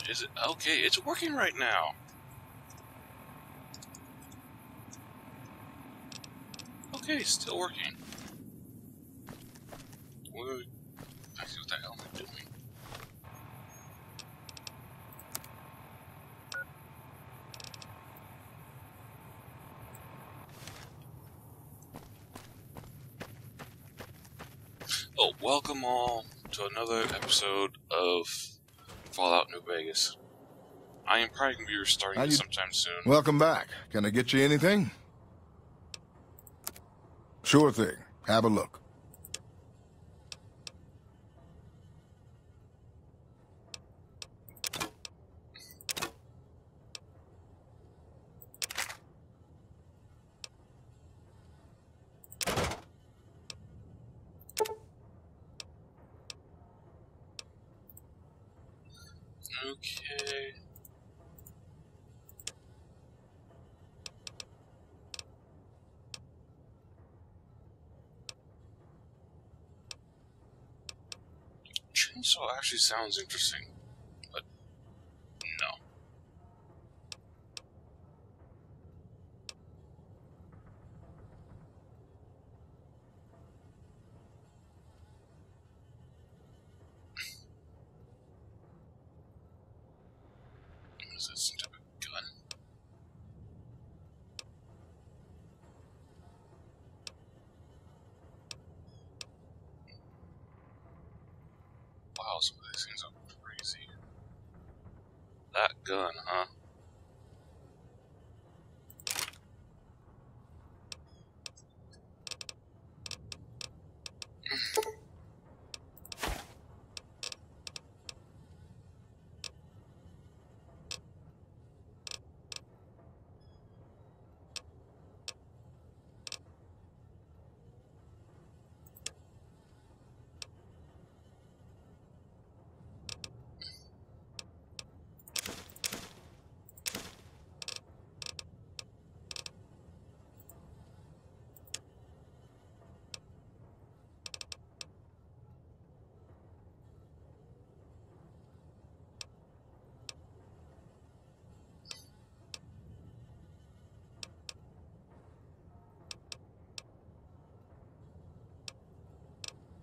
Is it okay? It's working right now. Okay, still working. What the hell am I doing? Oh, welcome all to another episode of Fallout New Vegas. I am probably going to be restarting this sometime soon. Welcome back. Can I get you anything? Sure thing. Have a look. Okay. Chainsaw actually sounds interesting, but no. Is this some type of gun? Wow, some of these things are crazy. That gun, huh?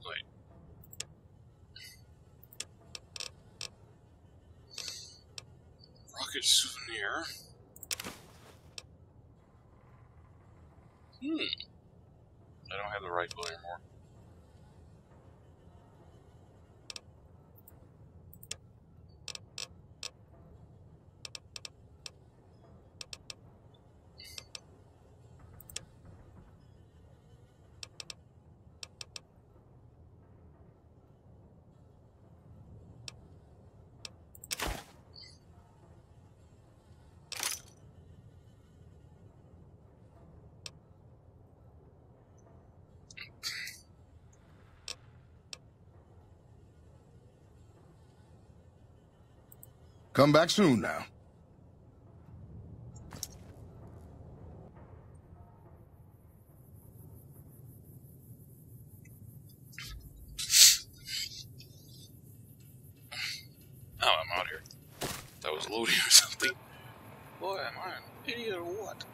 Wait. Rocket souvenir. I don't have the rifle anymore. Come back soon now. Oh, I'm out here. That was loading or something. Boy, am I an idiot or what?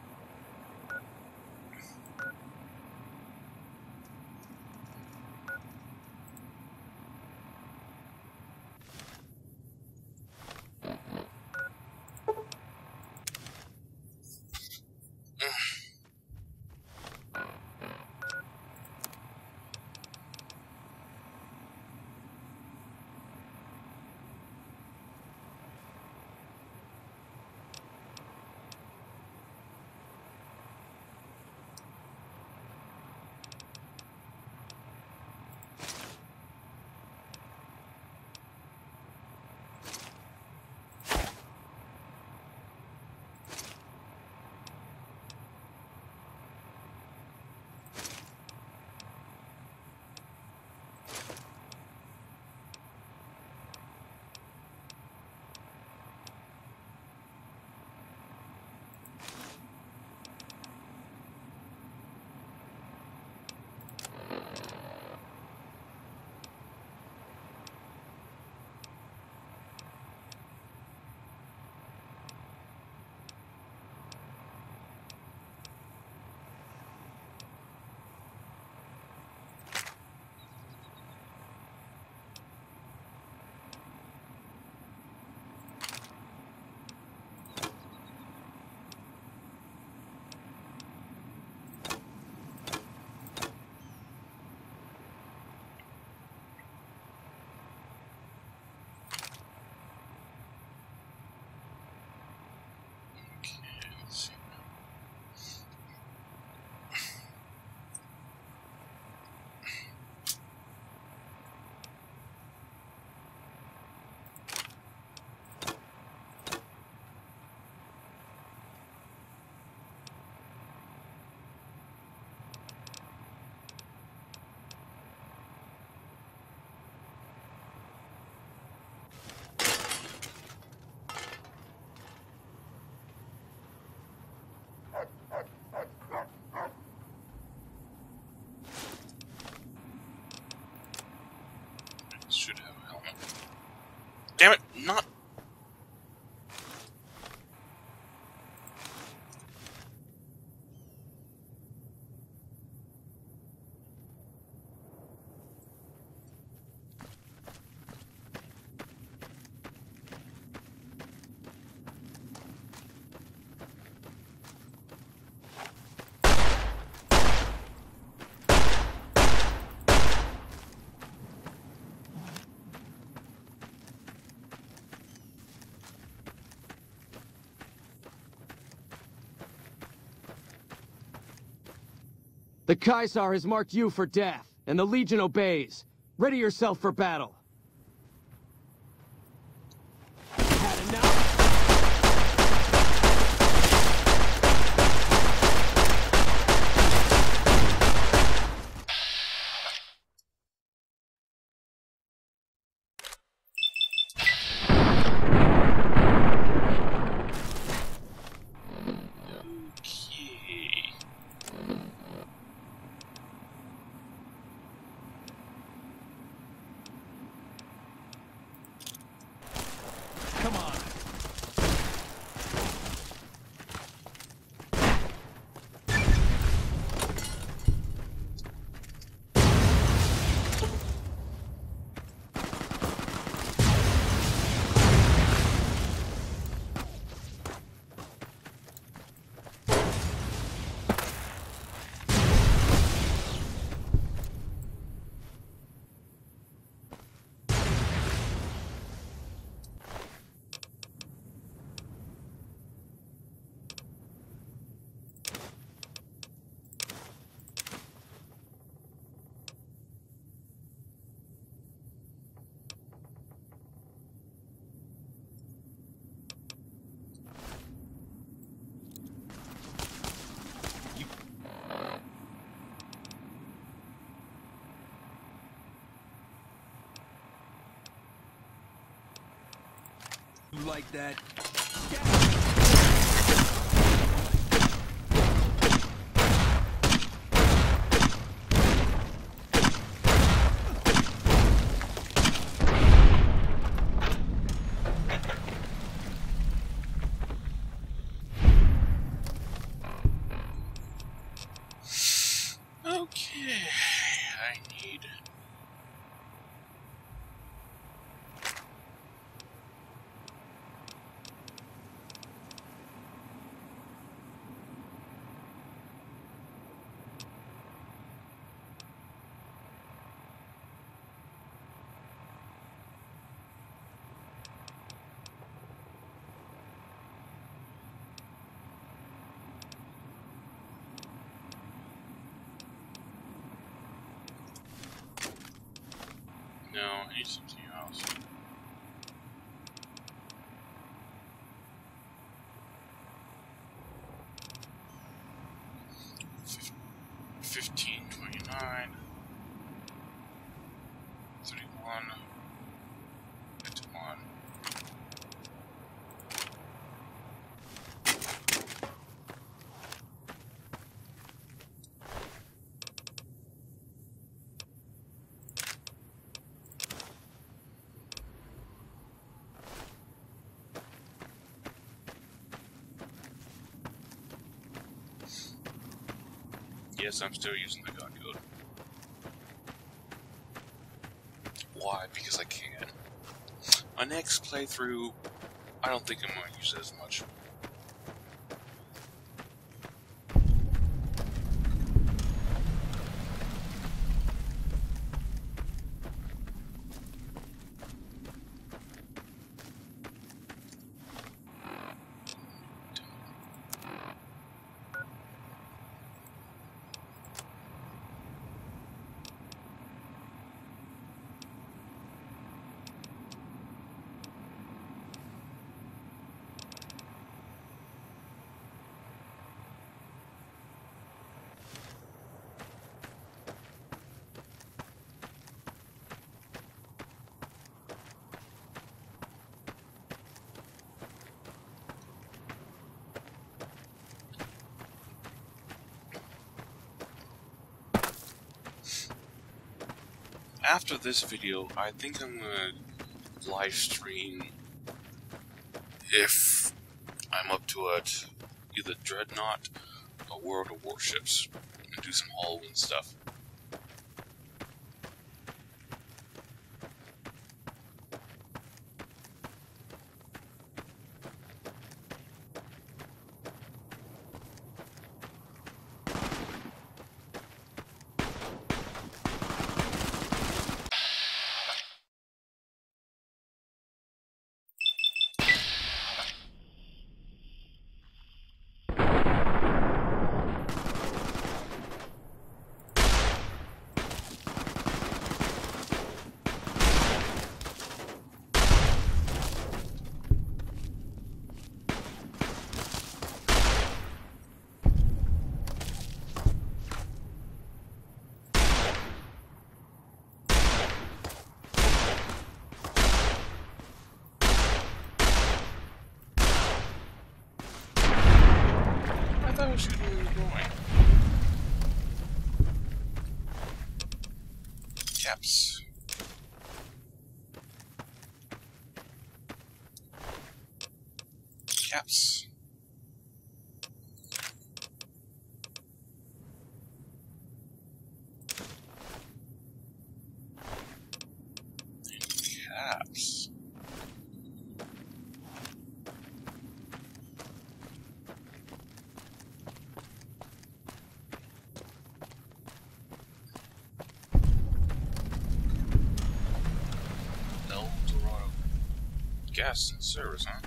Damn it! Not. The Caesar has marked you for death, and the Legion obeys. Ready yourself for battle. Had enough? Come on. You like that? Okay, I need. No, I need something else. Fif 1529 31 51. Yes, I'm still using the gun code. Why? Because I can. My next playthrough, I don't think I'm going to use it as much. After this video, I think I'm gonna live stream if I'm up to it, either Dreadnought or World of Warships, and do some Halloween stuff. I was shooting where we were going. Caps. Caps. Caps. Gas and service, huh?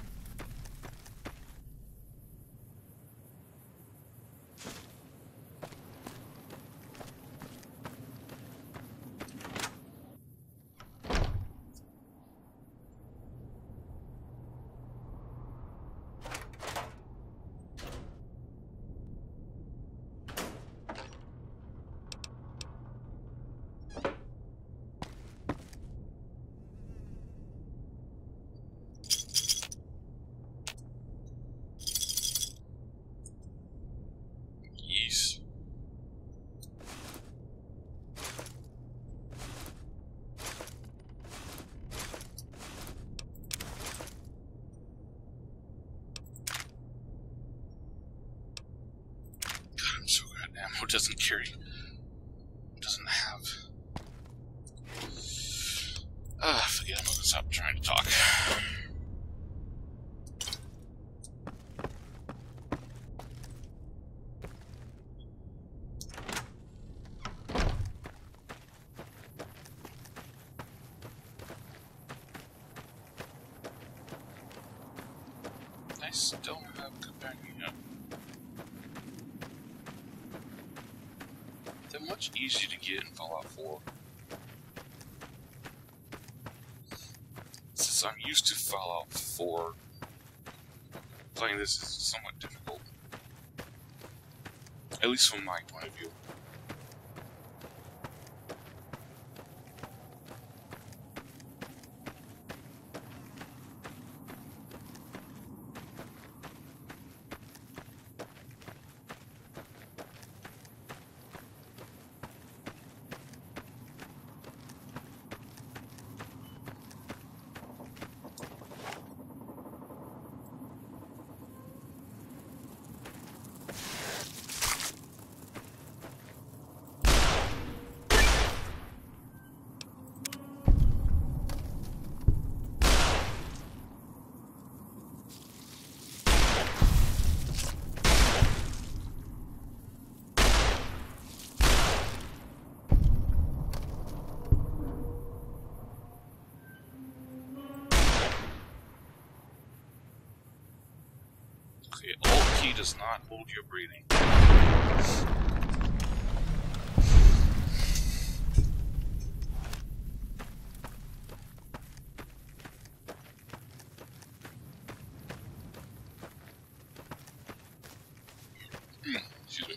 Ammo doesn't have. Forget, I'm gonna stop trying to talk. I still have companion up. They're much easier to get in Fallout 4. Since I'm used to Fallout 4, playing this is somewhat difficult. At least from my point of view. Okay, Alt key does not hold your breathing. Excuse me.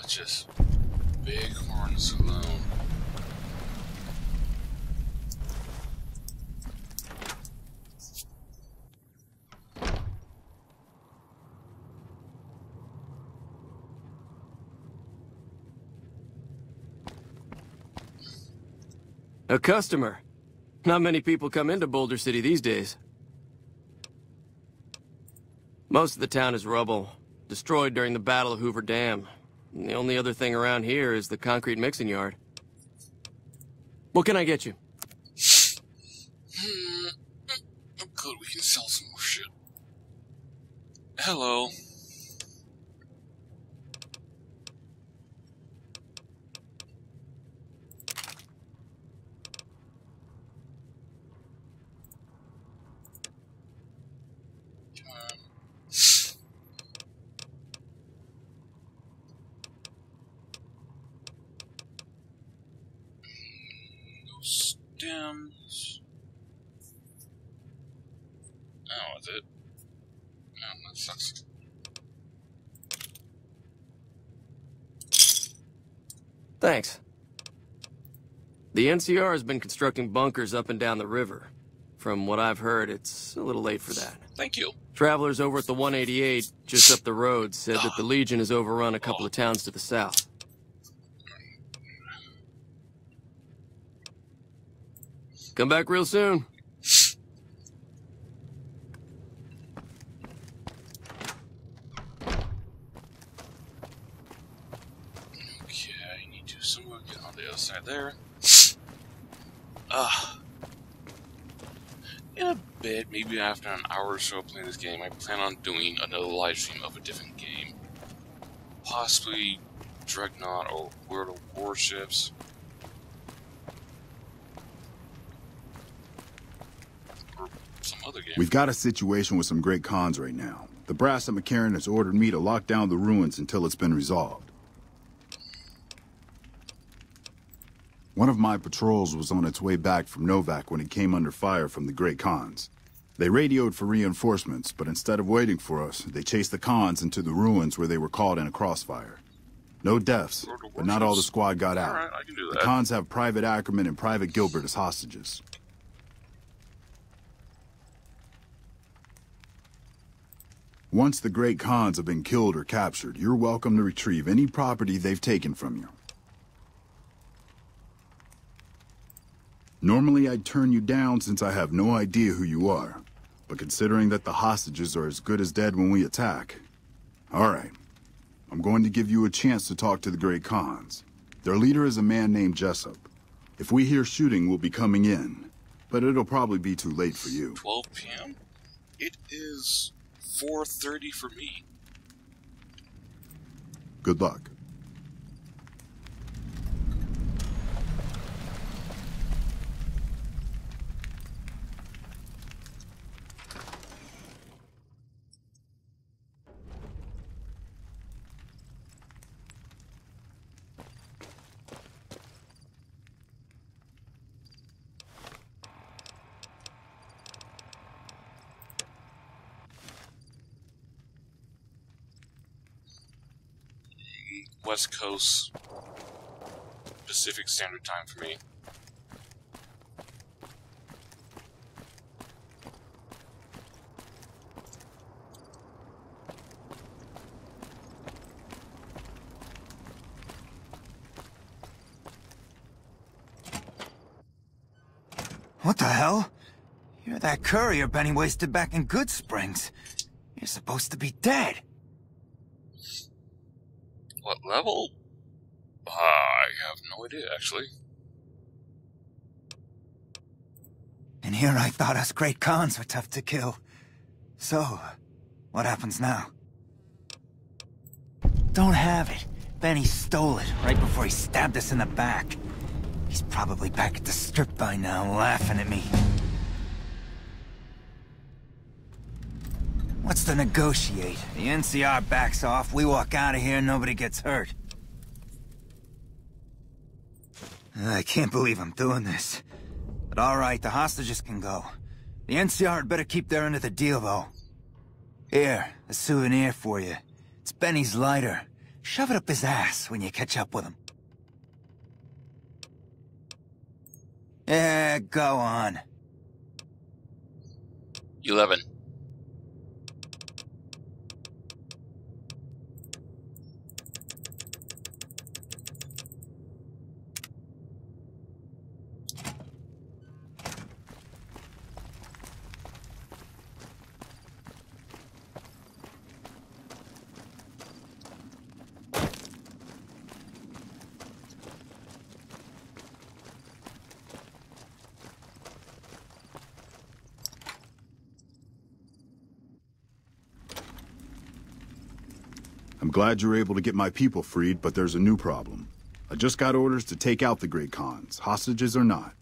Just Bighorn Saloon. A customer. Not many people come into Boulder City these days. Most of the town is rubble, destroyed during the Battle of Hoover Dam. And the only other thing around here is the concrete mixing yard. What can I get you? Oh, good, we can sell some more shit. Hello. Stems. Oh, is it? No, that sucks. Thanks. The NCR has been constructing bunkers up and down the river. From what I've heard, it's a little late for that. Thank you. Travelers over at the 188, just up the road, said that the Legion has overrun a couple of towns to the south. Come back real soon. Okay, I need to somewhere get on the other side there. In a bit, maybe after an hour or so playing this game, I plan on doing another live stream of a different game. Possibly Dreadnought or World of Warships. Some other game. We've got a situation with some great cons right now. The brass at McCarran has ordered me to lock down the ruins until it's been resolved. One of my patrols was on its way back from Novak when it came under fire from the great cons. They radioed for reinforcements, but instead of waiting for us, they chased the cons into the ruins where they were caught in a crossfire. No deaths, but not all the squad got out. Alright, I can do that. The cons have Private Ackerman and Private Gilbert as hostages. Once the great cons have been killed or captured, you're welcome to retrieve any property they've taken from you. Normally I'd turn you down since I have no idea who you are, but considering that the hostages are as good as dead when we attack... Alright, I'm going to give you a chance to talk to the great cons. Their leader is a man named Jessup. If we hear shooting, we'll be coming in, but it'll probably be too late for you. 12 p.m.? It is 4:30 for me. Good luck. West Coast Pacific Standard Time for me. What the hell? You're that courier Benny wasted back in Good Springs. You're supposed to be dead. What level? I have no idea, actually. And here I thought us great cons were tough to kill. So, what happens now? Don't have it. Benny stole it right before he stabbed us in the back. He's probably back at the strip by now, laughing at me. What's to negotiate? The NCR backs off, we walk out of here, nobody gets hurt. I can't believe I'm doing this. But alright, the hostages can go. The NCR had better keep their end of the deal, though. Here, a souvenir for you. It's Benny's lighter. Shove it up his ass when you catch up with him. Yeah, go on. 11. I'm glad you're able to get my people freed, but there's a new problem. I just got orders to take out the Great Khans, hostages or not.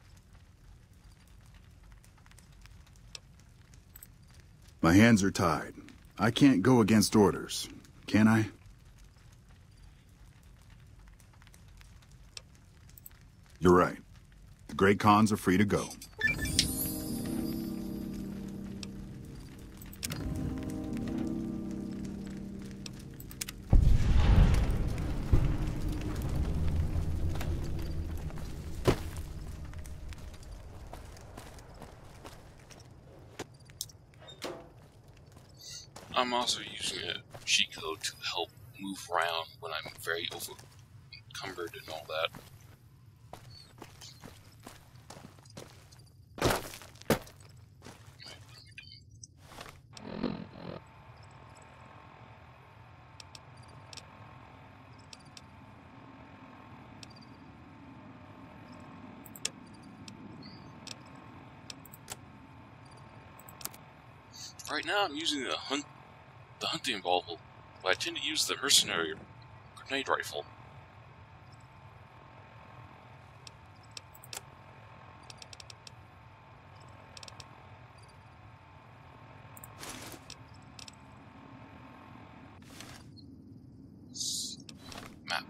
My hands are tied. I can't go against orders, can I? You're right. The Great Khans are free to go. I'm also using a cheat code to help move around when I'm very encumbered and all that. Right now I'm using the hunting rifle, but I tend to use the mercenary grenade rifle. Map.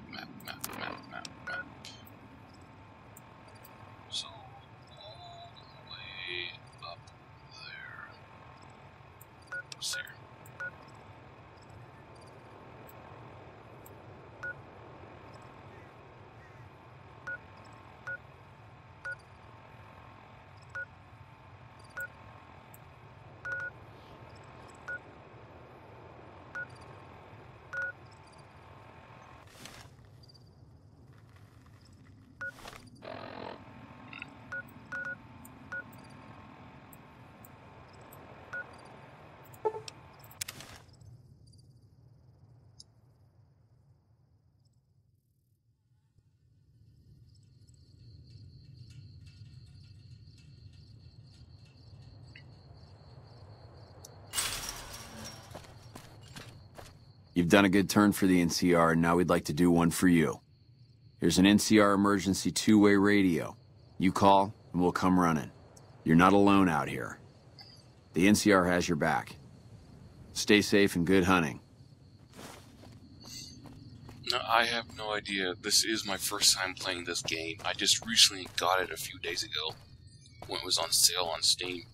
So, all the way up there. What's there? You've done a good turn for the NCR, and now we'd like to do one for you. Here's an NCR emergency two-way radio. You call, and we'll come running. You're not alone out here. The NCR has your back. Stay safe and good hunting. No, I have no idea. This is my first time playing this game. I just recently got it a few days ago when it was on sale on Steam.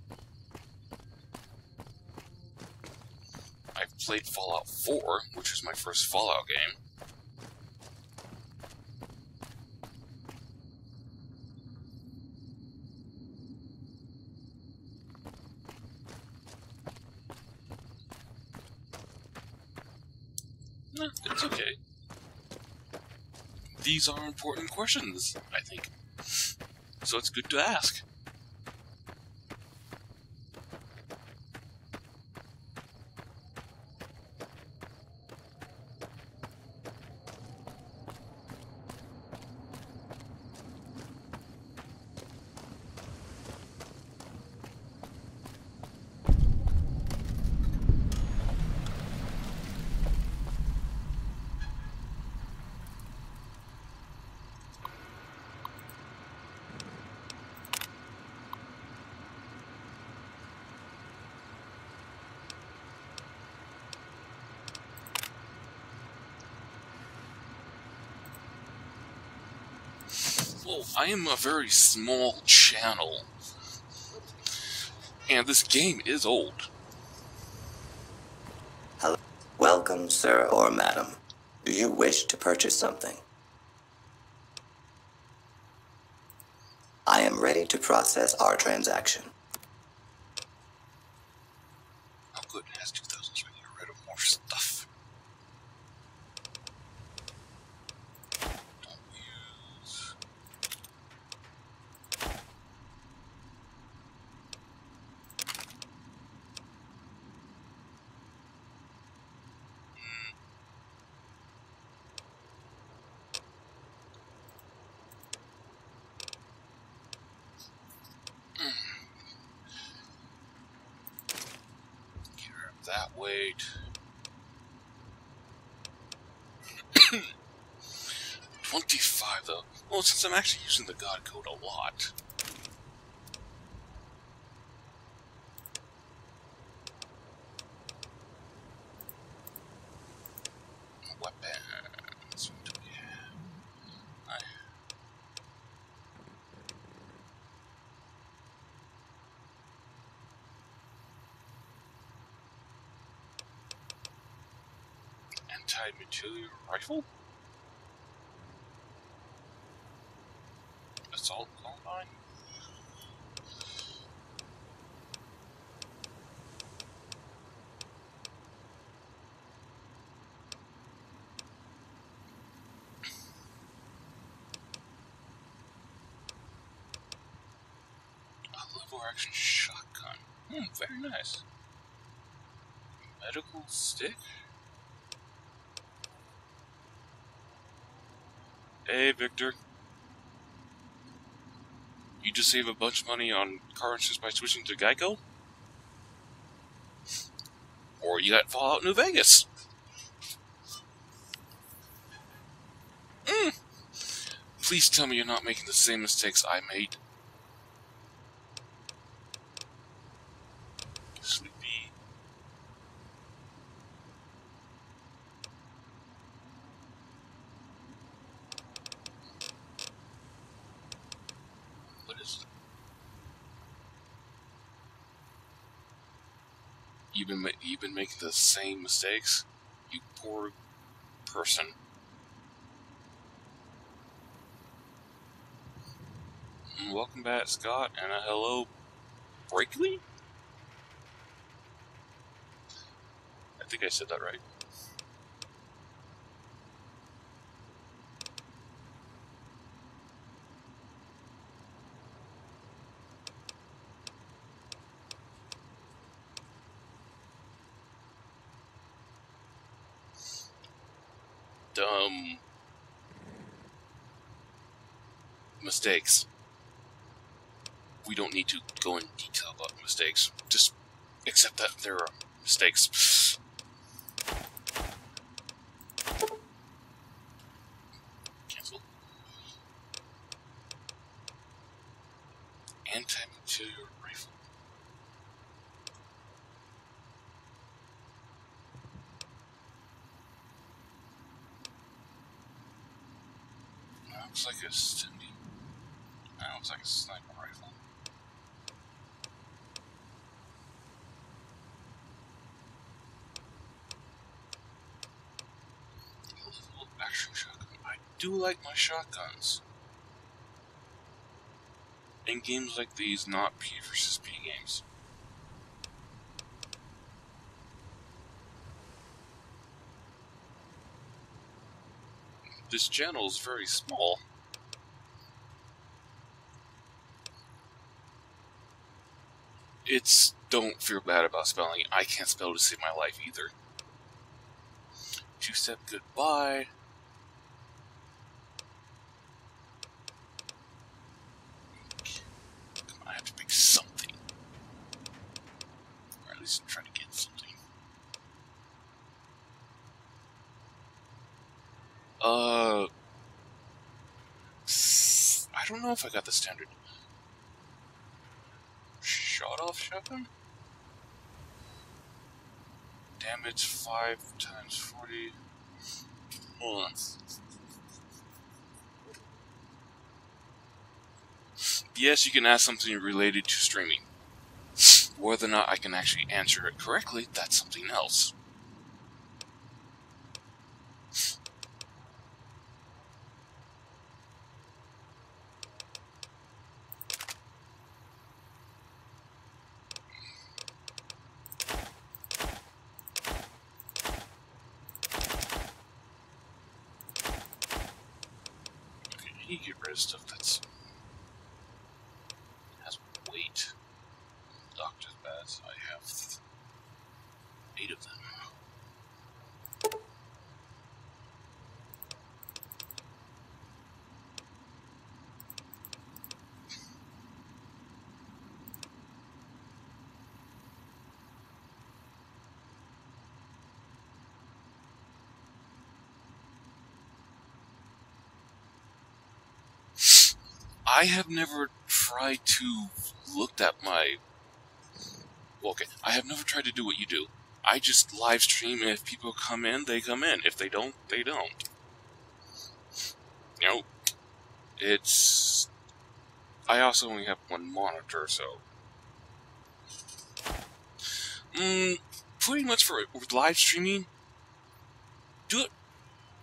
I've played Fallout 4, which was my first Fallout game. No, it's okay. These are important questions, I think. So it's good to ask. Well, I am a very small channel, and this game is old. Hello. Welcome, sir or madam. Do you wish to purchase something? I am ready to process our transaction. Oh good, it has 2,000, so I can get rid of more stuff. Don't use... Get rid of that weight. 25 though. Well, since I'm actually using the God Code a lot. Weapons. What do we have? Anti-material rifle? Assault Columbine? A lever action shotgun. Very nice. Medical stick? Hey, Victor. You just save a bunch of money on car insurance by switching to Geico? Or you got Fallout New Vegas? Please tell me you're not making the same mistakes I made. Sleepy. What is it? You've been making the same mistakes? You poor person. Welcome back, Scott, and a hello, Breakley? I think I said that right. Dumb mistakes. We don't need to go in detail about mistakes. Just accept that there are mistakes. Cancel. Anti-material rifle. That looks like a stindy. That looks like a sniper rifle. Action shotgun. I do like my shotguns. In games like these, not P versus P games. This channel is very small. Don't feel bad about spelling. I can't spell to save my life either. Two-step goodbye. Come on, I have to pick something. Or at least try to get something. I don't know if I got the standard shot-off shotgun? Damage 5 times 40. Hold on. Yes, you can ask something related to streaming. Whether or not I can actually answer it correctly, that's something else. You get rid of stuff that's has weight. Doctor's baths, I have 8 of them. I have never tried to look at my... Well, okay, I have never tried to do what you do. I just live stream, and if people come in, they come in. If they don't, they don't. You know, it's... I also only have one monitor, so... Pretty much with live streaming, do it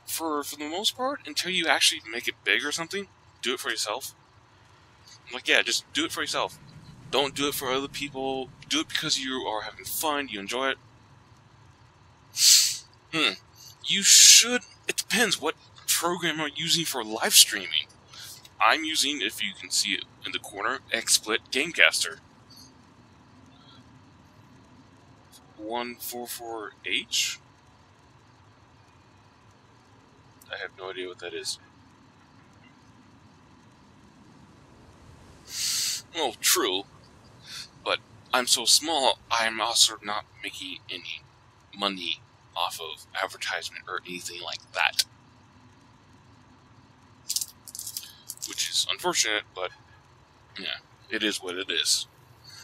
for the most part until you actually make it big or something. Do it for yourself. Like, yeah, just do it for yourself. Don't do it for other people. Do it because you are having fun, you enjoy it. You should... It depends what program you're using for live streaming. I'm using, if you can see it in the corner, XSplit Gamecaster 144H. I have no idea what that is. Well, true, but I'm so small, I'm also not making any money off of advertisement or anything like that. Which is unfortunate, but yeah, it is what it is.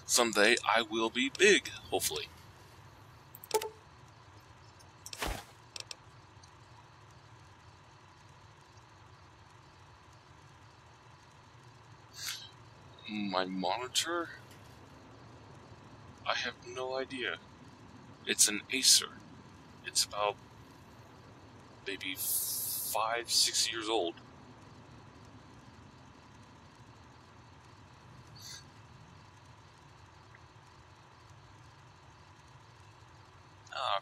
Someday I will be big, hopefully. My monitor? I have no idea. It's an Acer. It's about maybe 5-6 years old.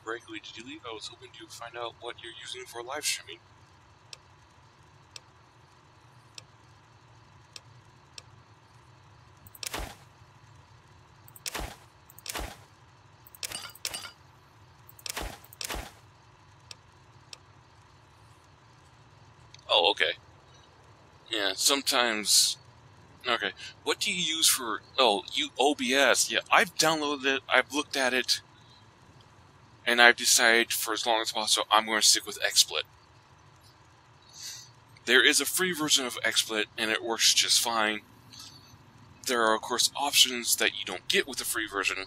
Breakaway, did you leave? I was hoping to find out what you're using for live streaming. Oh, okay. Yeah, sometimes... Okay, what do you use for... Oh, OBS. Yeah, I've downloaded it, I've looked at it, and I've decided for as long as possible I'm going to stick with XSplit. There is a free version of XSplit, and it works just fine. There are, of course, options that you don't get with the free version.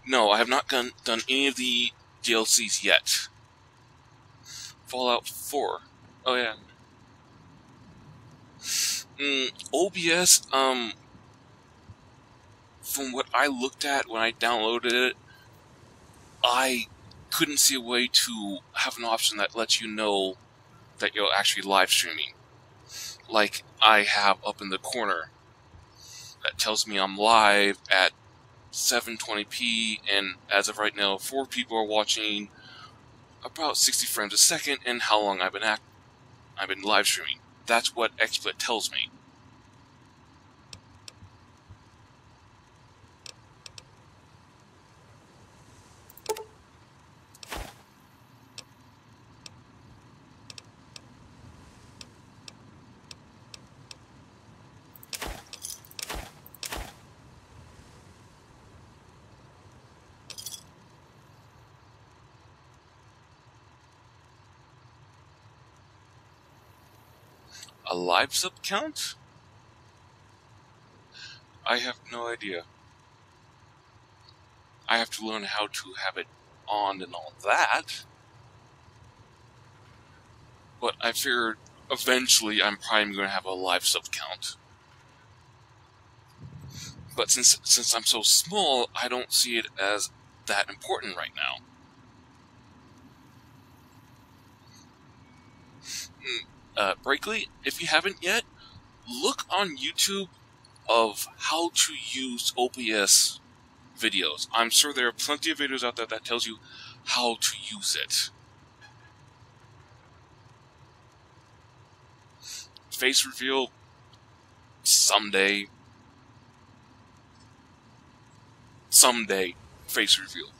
No, I have not done any of the DLCs yet. Fallout 4. Oh, yeah. OBS, from what I looked at when I downloaded it, I couldn't see a way to have an option that lets you know that you're actually live streaming. Like I have up in the corner that tells me I'm live at 720p, and as of right now, 4 people are watching, about 60 frames a second, and how long I've been live streaming. That's what XSplit tells me. A live sub count? I have no idea. I have to learn how to have it on and all that. But I figured eventually I'm probably going to have a live sub count. But since I'm so small, I don't see it as that important right now. Breakley, if you haven't yet, look on YouTube of how to use OBS videos. I'm sure there are plenty of videos out there that tells you how to use it. Face reveal, someday. Someday, face reveal.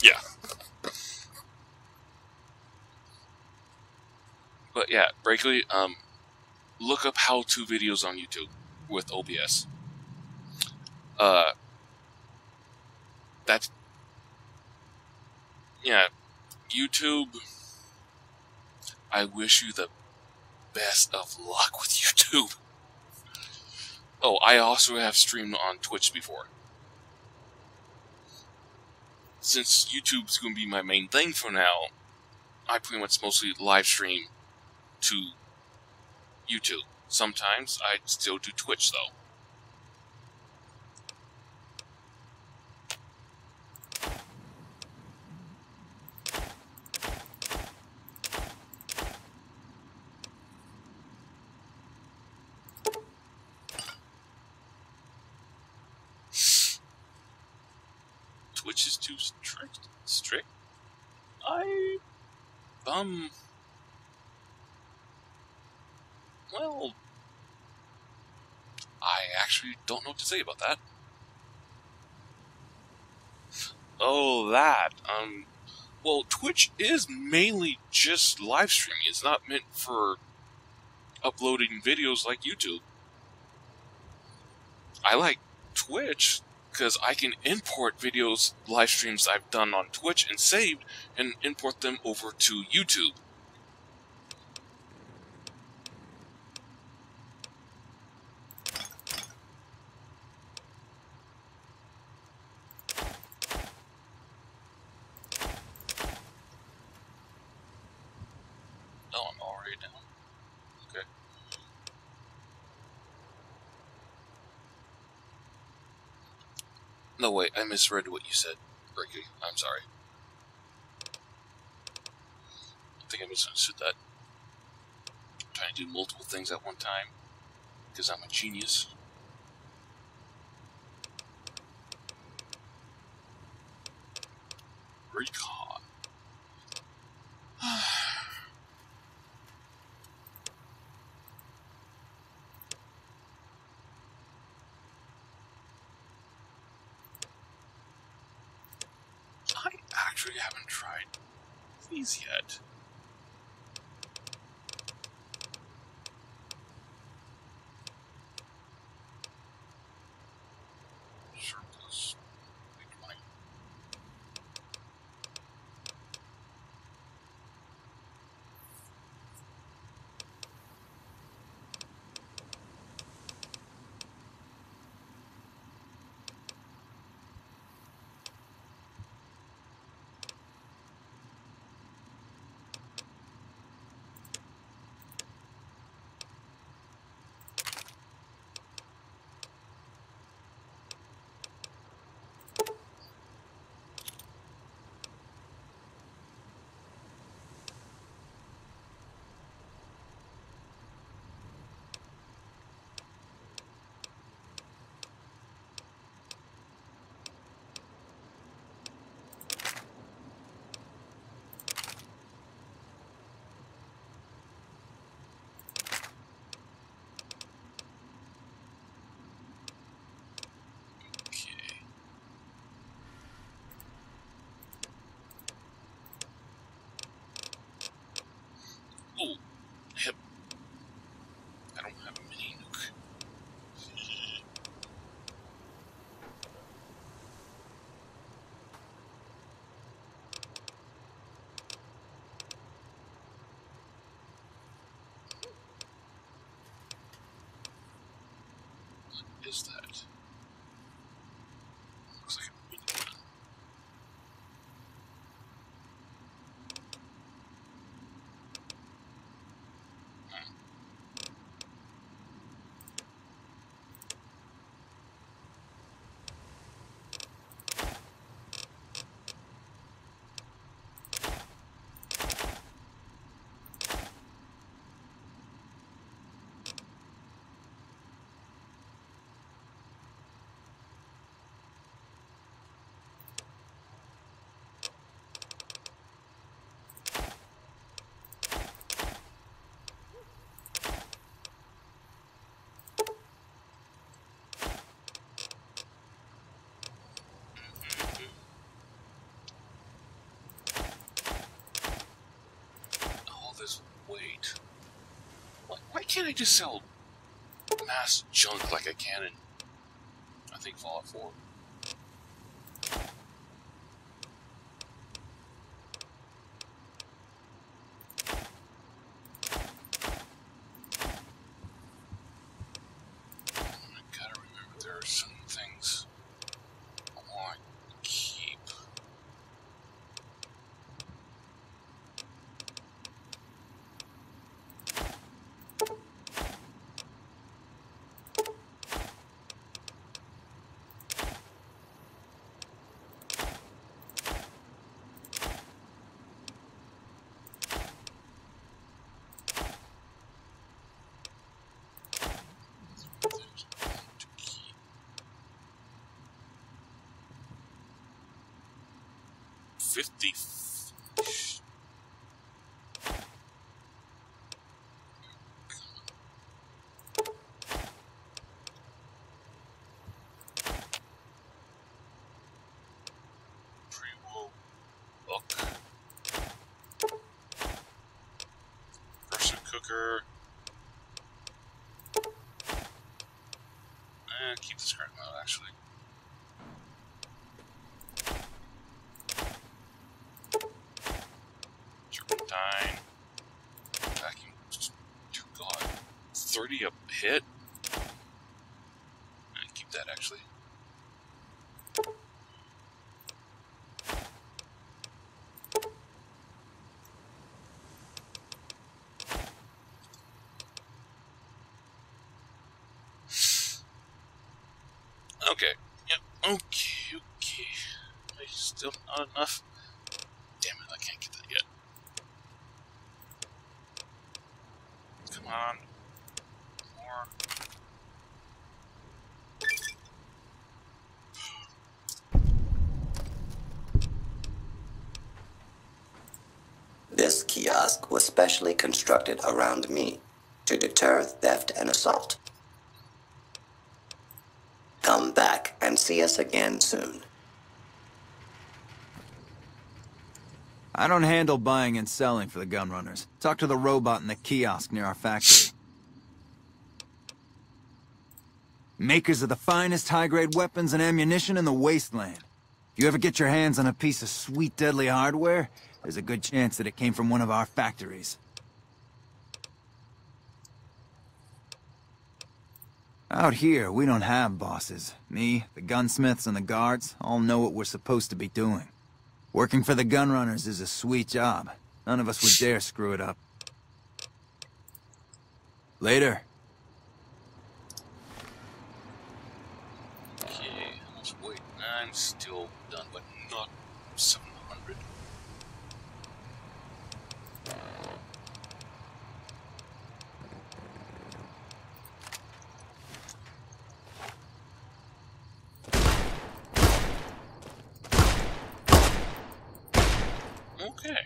Yeah. But yeah, Breakley, look up how-to videos on YouTube with OBS. That's... Yeah, YouTube, I wish you the best of luck with YouTube. Oh, I also have streamed on Twitch before. Since YouTube's going to be my main thing for now, I pretty much mostly live stream to YouTube. Sometimes I still do Twitch, though. Twitch is too strict? Well, I actually don't know what to say about that. Oh, that, well, Twitch is mainly just live streaming. It's not meant for uploading videos like YouTube. I like Twitch because I can import videos, live streams I've done on Twitch and saved, and import them over to YouTube. Oh, I'm already down. Okay. No, wait, I misread what you said, Ricky. I'm sorry. I think I misunderstood that. I'm trying to do multiple things at one time, because I'm a genius. Recon. I actually haven't tried these yet. Surplus. Big money. Oh, hip. I don't have a mini nuke. What is that? Looks like a mini gun. All this weight. Why can't I just sell mass junk like I can in, I think, Fallout 4? 50. Pre-roll book. Pressure cooker. Keep this card out, actually. Turpentine. Vacuum. Dear God. 30 a hit? Keep that, actually. Okay. Yep. Okay. Still not enough. Damn it, I can't get that yet. Come on. More. This kiosk was specially constructed around me to deter theft and assault. Come back and see us again soon. I don't handle buying and selling for the gunrunners. Talk to the robot in the kiosk near our factory. Makers of the finest high-grade weapons and ammunition in the wasteland. If you ever get your hands on a piece of sweet, deadly hardware, there's a good chance that it came from one of our factories. Out here, we don't have bosses. Me, the gunsmiths, and the guards all know what we're supposed to be doing. Working for the gunrunners is a sweet job. None of us would dare screw it up. Later. Okay, let's wait. I'm still done, but not 700. Okay.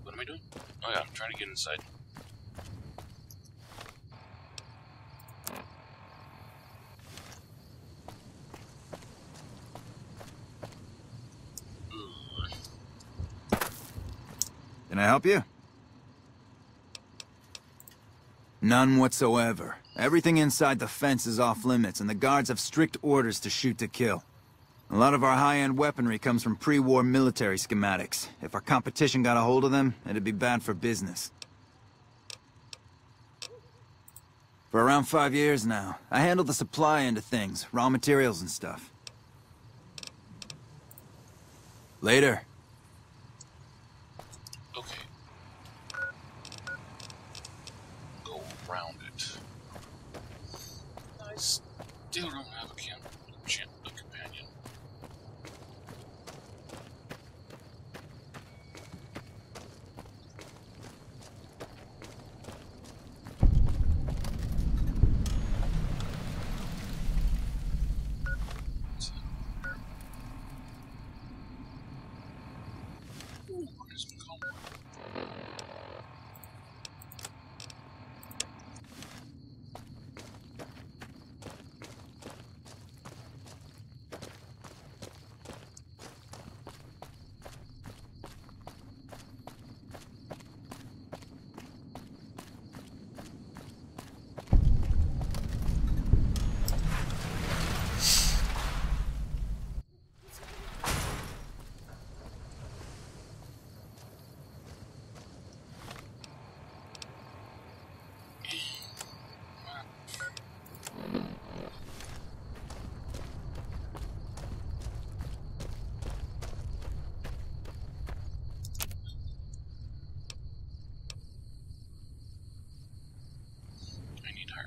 What am I doing? Oh yeah, I'm trying to get inside. Can I help you? None whatsoever. Everything inside the fence is off limits, and the guards have strict orders to shoot to kill. A lot of our high-end weaponry comes from pre-war military schematics. If our competition got a hold of them, it'd be bad for business. For around 5 years now, I handle the supply end of things, raw materials and stuff. Later. Okay. Go around it. I still don't have a companion. Ooh, where's my combo?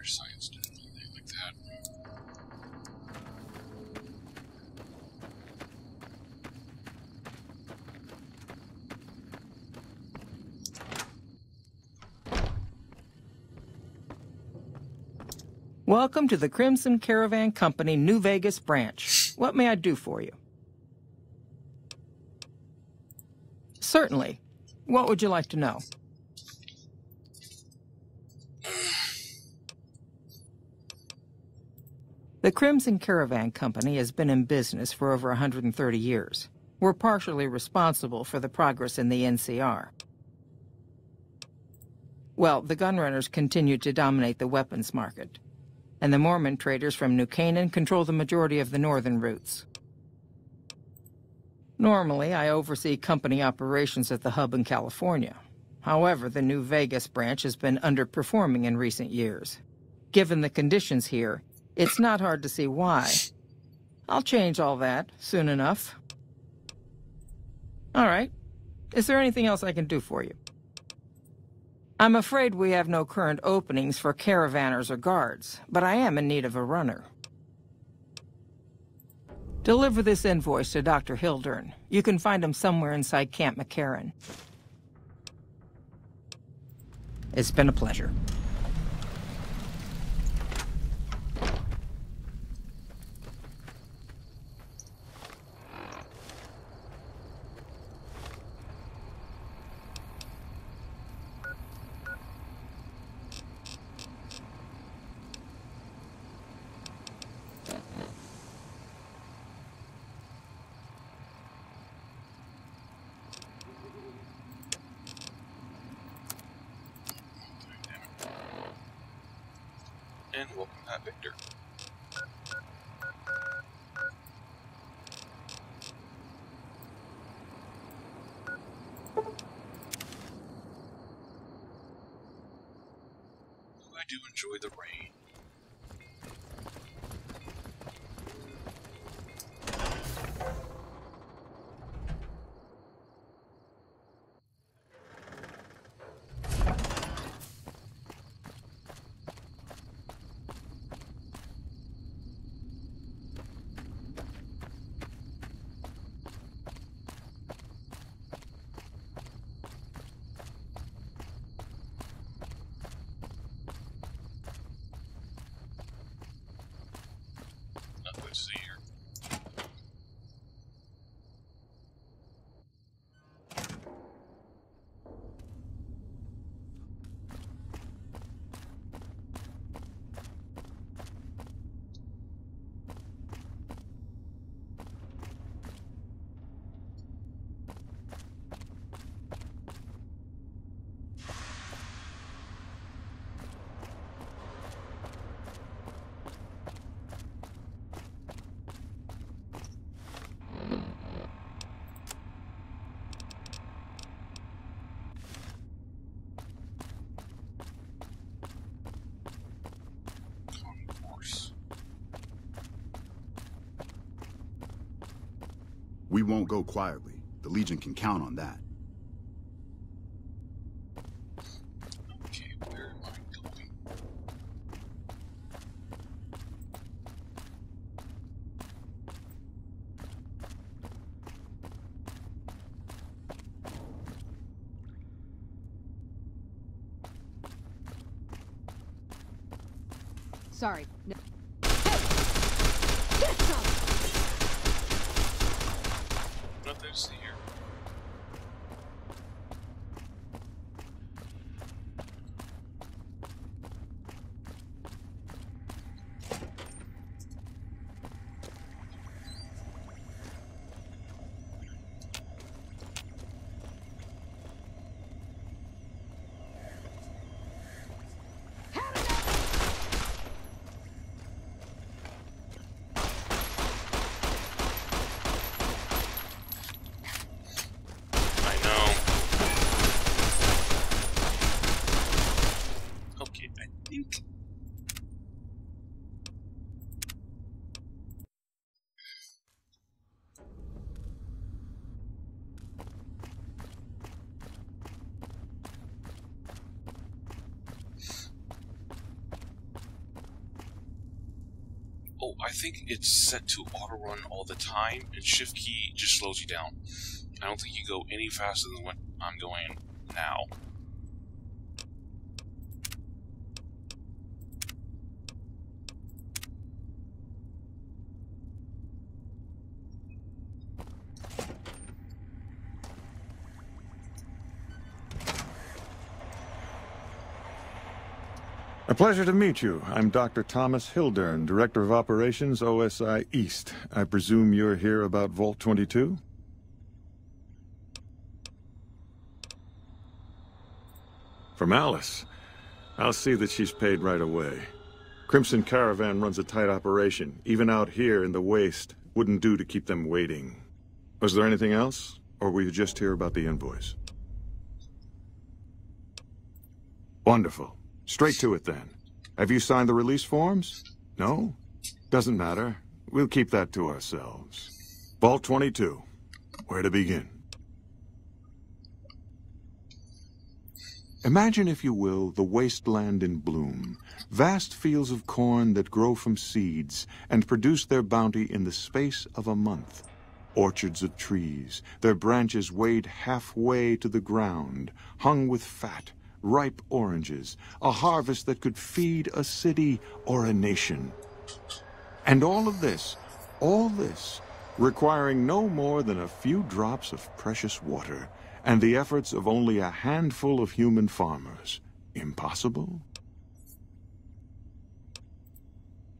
Science to do anything like that. Welcome to the Crimson Caravan Company New Vegas branch. What may I do for you? Certainly. What would you like to know? The Crimson Caravan Company has been in business for over 130 years. We're partially responsible for the progress in the NCR. Well, the gunrunners continue to dominate the weapons market, and the Mormon traders from New Canaan control the majority of the northern routes. Normally, I oversee company operations at the hub in California. However, the New Vegas branch has been underperforming in recent years. Given the conditions here, it's not hard to see why. I'll change all that soon enough. All right. Is there anything else I can do for you? I'm afraid we have no current openings for caravanners or guards, but I am in need of a runner. Deliver this invoice to Dr. Hildern. You can find him somewhere inside Camp McCarran. It's been a pleasure. And welcome back, Victor. I do enjoy the rain. Let's see here. We won't go quietly. The Legion can count on that. Okay, where am I going? Sorry. No. Nothing to see here. Oh, I think it's set to auto run all the time, and shift key just slows you down. I don't think you go any faster than what I'm going now. A pleasure to meet you. I'm Dr. Thomas Hildern, Director of Operations, OSI East. I presume you're here about Vault 22? From Alice. I'll see that she's paid right away. Crimson Caravan runs a tight operation. Even out here in the waste, wouldn't do to keep them waiting. Was there anything else? Or were you just here about the invoice? Wonderful. Straight to it then. Have you signed the release forms? No? Doesn't matter. We'll keep that to ourselves. Vault 22. Where to begin? Imagine, if you will, the wasteland in bloom. Vast fields of corn that grow from seeds and produce their bounty in the space of a month. Orchards of trees, their branches weighed halfway to the ground, hung with fat, ripe oranges, a harvest that could feed a city or a nation. And all this, requiring no more than a few drops of precious water, and the efforts of only a handful of human farmers. Impossible?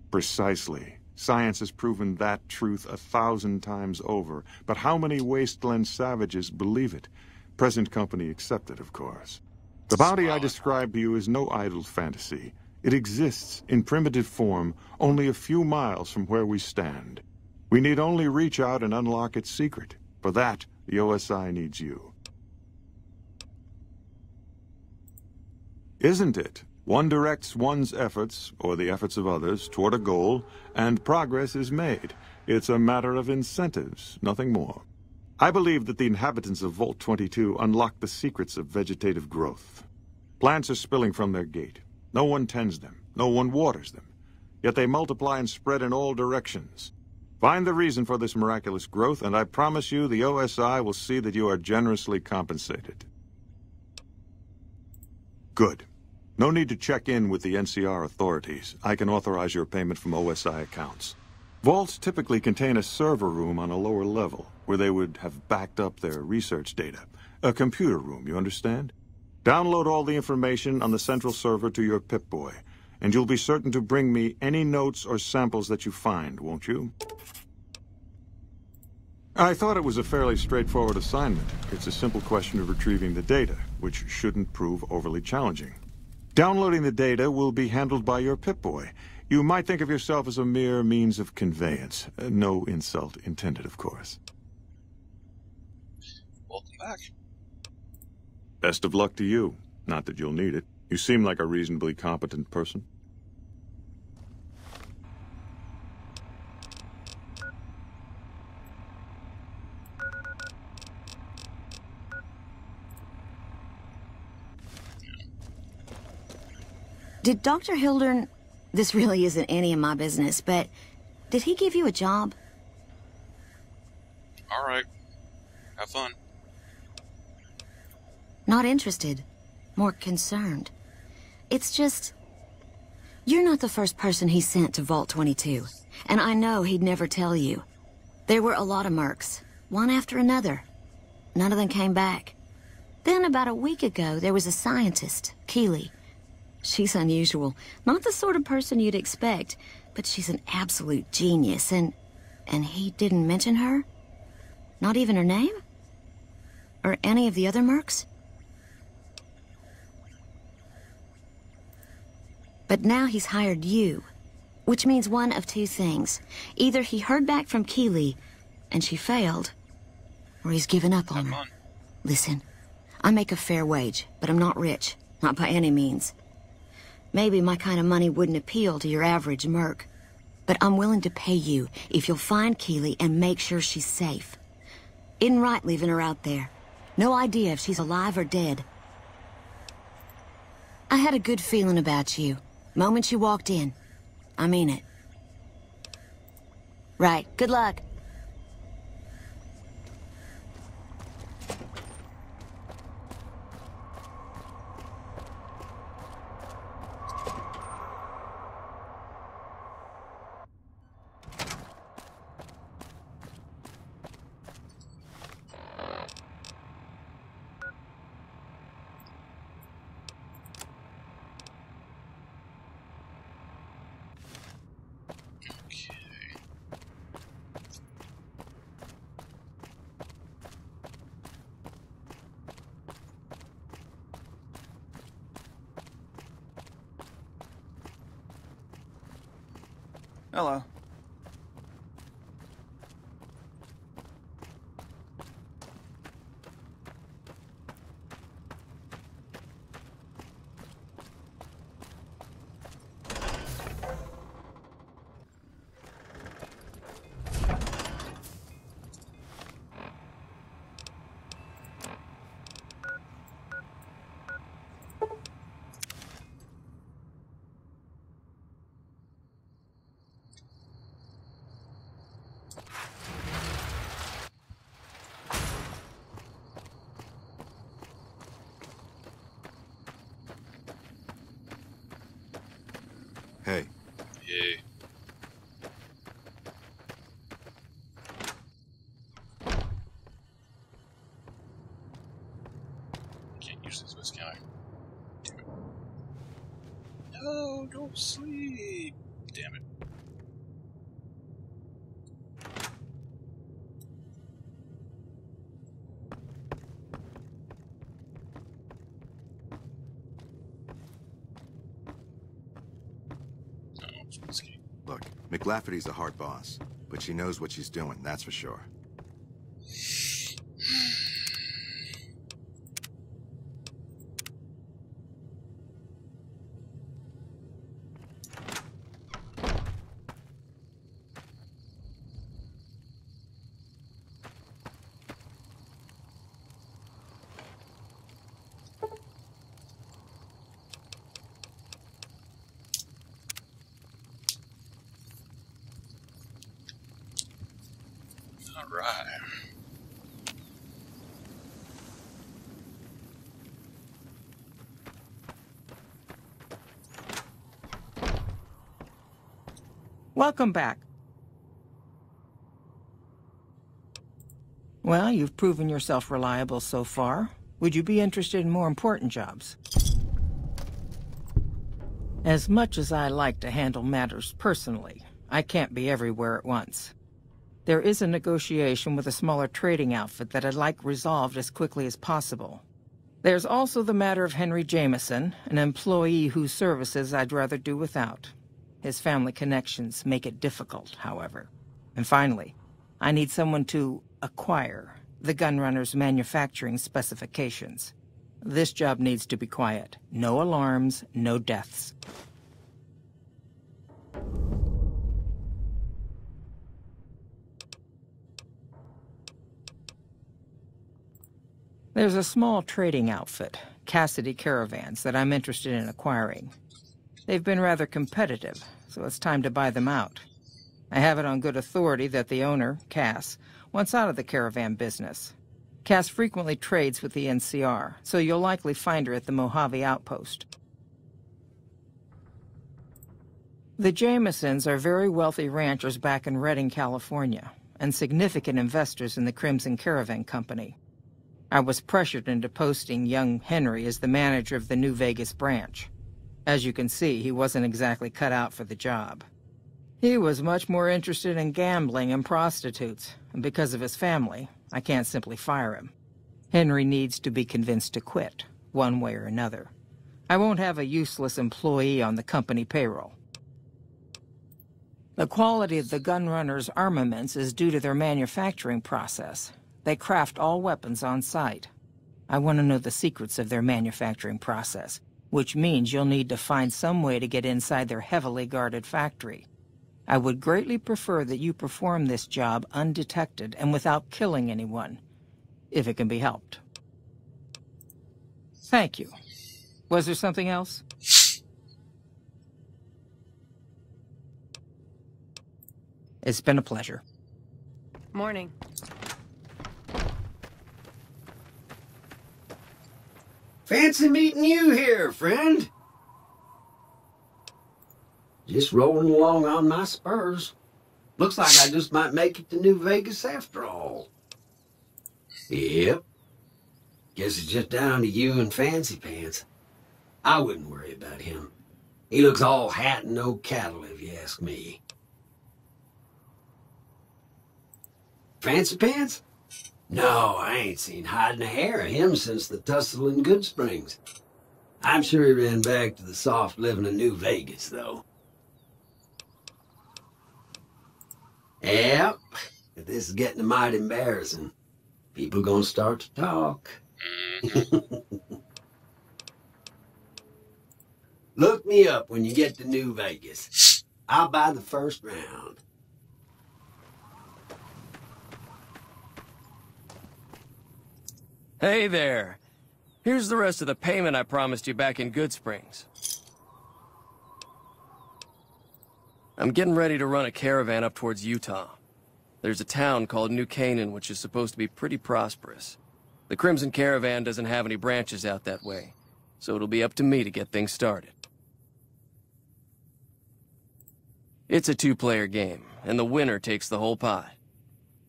Precisely. Science has proven that truth 1,000 times over, but how many wasteland savages believe it? Present company accepted, of course. The bounty I described to you is no idle fantasy. It exists in primitive form only a few miles from where we stand. We need only reach out and unlock its secret. For that, the OSI needs you. Isn't it? One directs one's efforts, or the efforts of others, toward a goal, and progress is made. It's a matter of incentives, nothing more. I believe that the inhabitants of Vault 22 unlock the secrets of vegetative growth. Plants are spilling from their gate. No one tends them. No one waters them. Yet they multiply and spread in all directions. Find the reason for this miraculous growth, and I promise you the OSI will see that you are generously compensated. Good. No need to check in with the NCR authorities. I can authorize your payment from OSI accounts. Vaults typically contain a server room on a lower level, where they would have backed up their research data. A computer room, you understand? Download all the information on the central server to your Pip-Boy, and you'll be certain to bring me any notes or samples that you find, won't you? I thought it was a fairly straightforward assignment. It's a simple question of retrieving the data, which shouldn't prove overly challenging. Downloading the data will be handled by your Pip-Boy. You might think of yourself as a mere means of conveyance. No insult intended, of course. Welcome back. Best of luck to you. Not that you'll need it. You seem like a reasonably competent person. Did Dr. Hildern... This really isn't any of my business, but... Did he give you a job? Alright. Have fun. Not interested. More concerned. It's just... You're not the first person he sent to Vault 22. And I know he'd never tell you. There were a lot of mercs. One after another. None of them came back. Then about a week ago, there was a scientist, Keeley. She's unusual. Not the sort of person you'd expect, but she's an absolute genius, and he didn't mention her? Not even her name? Or any of the other mercs? But now he's hired you, which means one of two things. Either he heard back from Keeley, and she failed, or he's given up on her. Listen, I make a fair wage, but I'm not rich. Not by any means. Maybe my kind of money wouldn't appeal to your average merc. But I'm willing to pay you if you'll find Keeley and make sure she's safe. Isn't right leaving her out there. No idea if she's alive or dead. I had a good feeling about you. Moment you walked in. I mean it. Right. Good luck. Hello. Hey. Yeah. Can't use this can I? Damn it. No, don't sleep. Damn it. Look, McLafferty's a hard boss, but she knows what she's doing, that's for sure. All right. Welcome back. Well, you've proven yourself reliable so far. Would you be interested in more important jobs? As much as I like to handle matters personally, I can't be everywhere at once. There is a negotiation with a smaller trading outfit that I'd like resolved as quickly as possible. There's also the matter of Henry Jameson, an employee whose services I'd rather do without. His family connections make it difficult, however. And finally, I need someone to acquire the Gunrunner's manufacturing specifications. This job needs to be quiet. No alarms, no deaths. There's a small trading outfit, Cassidy Caravans, that I'm interested in acquiring. They've been rather competitive, so it's time to buy them out. I have it on good authority that the owner, Cass, wants out of the caravan business. Cass frequently trades with the NCR, so you'll likely find her at the Mojave outpost. The Jamesons are very wealthy ranchers back in Redding, California, and significant investors in the Crimson Caravan Company. I was pressured into posting young Henry as the manager of the New Vegas branch. As you can see, he wasn't exactly cut out for the job. He was much more interested in gambling and prostitutes, and because of his family, I can't simply fire him. Henry needs to be convinced to quit, one way or another. I won't have a useless employee on the company payroll. The quality of the Gunrunner's armaments is due to their manufacturing process. They craft all weapons on site. I want to know the secrets of their manufacturing process, which means you'll need to find some way to get inside their heavily guarded factory. I would greatly prefer that you perform this job undetected and without killing anyone, if it can be helped. Thank you. Was there something else? It's been a pleasure. Morning. Fancy meeting you here, friend. Just rolling along on my spurs. Looks like I just might make it to New Vegas after all. Yep. Guess it's just down to you and Fancy Pants. I wouldn't worry about him. He looks all hat and no cattle, if you ask me. Fancy Pants? No, I ain't seen hide and hair of him since the tussle in Good Springs. I'm sure he ran back to the soft living of New Vegas, though. Yep. This is getting mighty embarrassing. People gonna start to talk. Look me up when you get to New Vegas. I'll buy the first round. Hey there. Here's the rest of the payment I promised you back in Goodsprings. I'm getting ready to run a caravan up towards Utah. There's a town called New Canaan which is supposed to be pretty prosperous. The Crimson Caravan doesn't have any branches out that way, so it'll be up to me to get things started. It's a two-player game, and the winner takes the whole pot.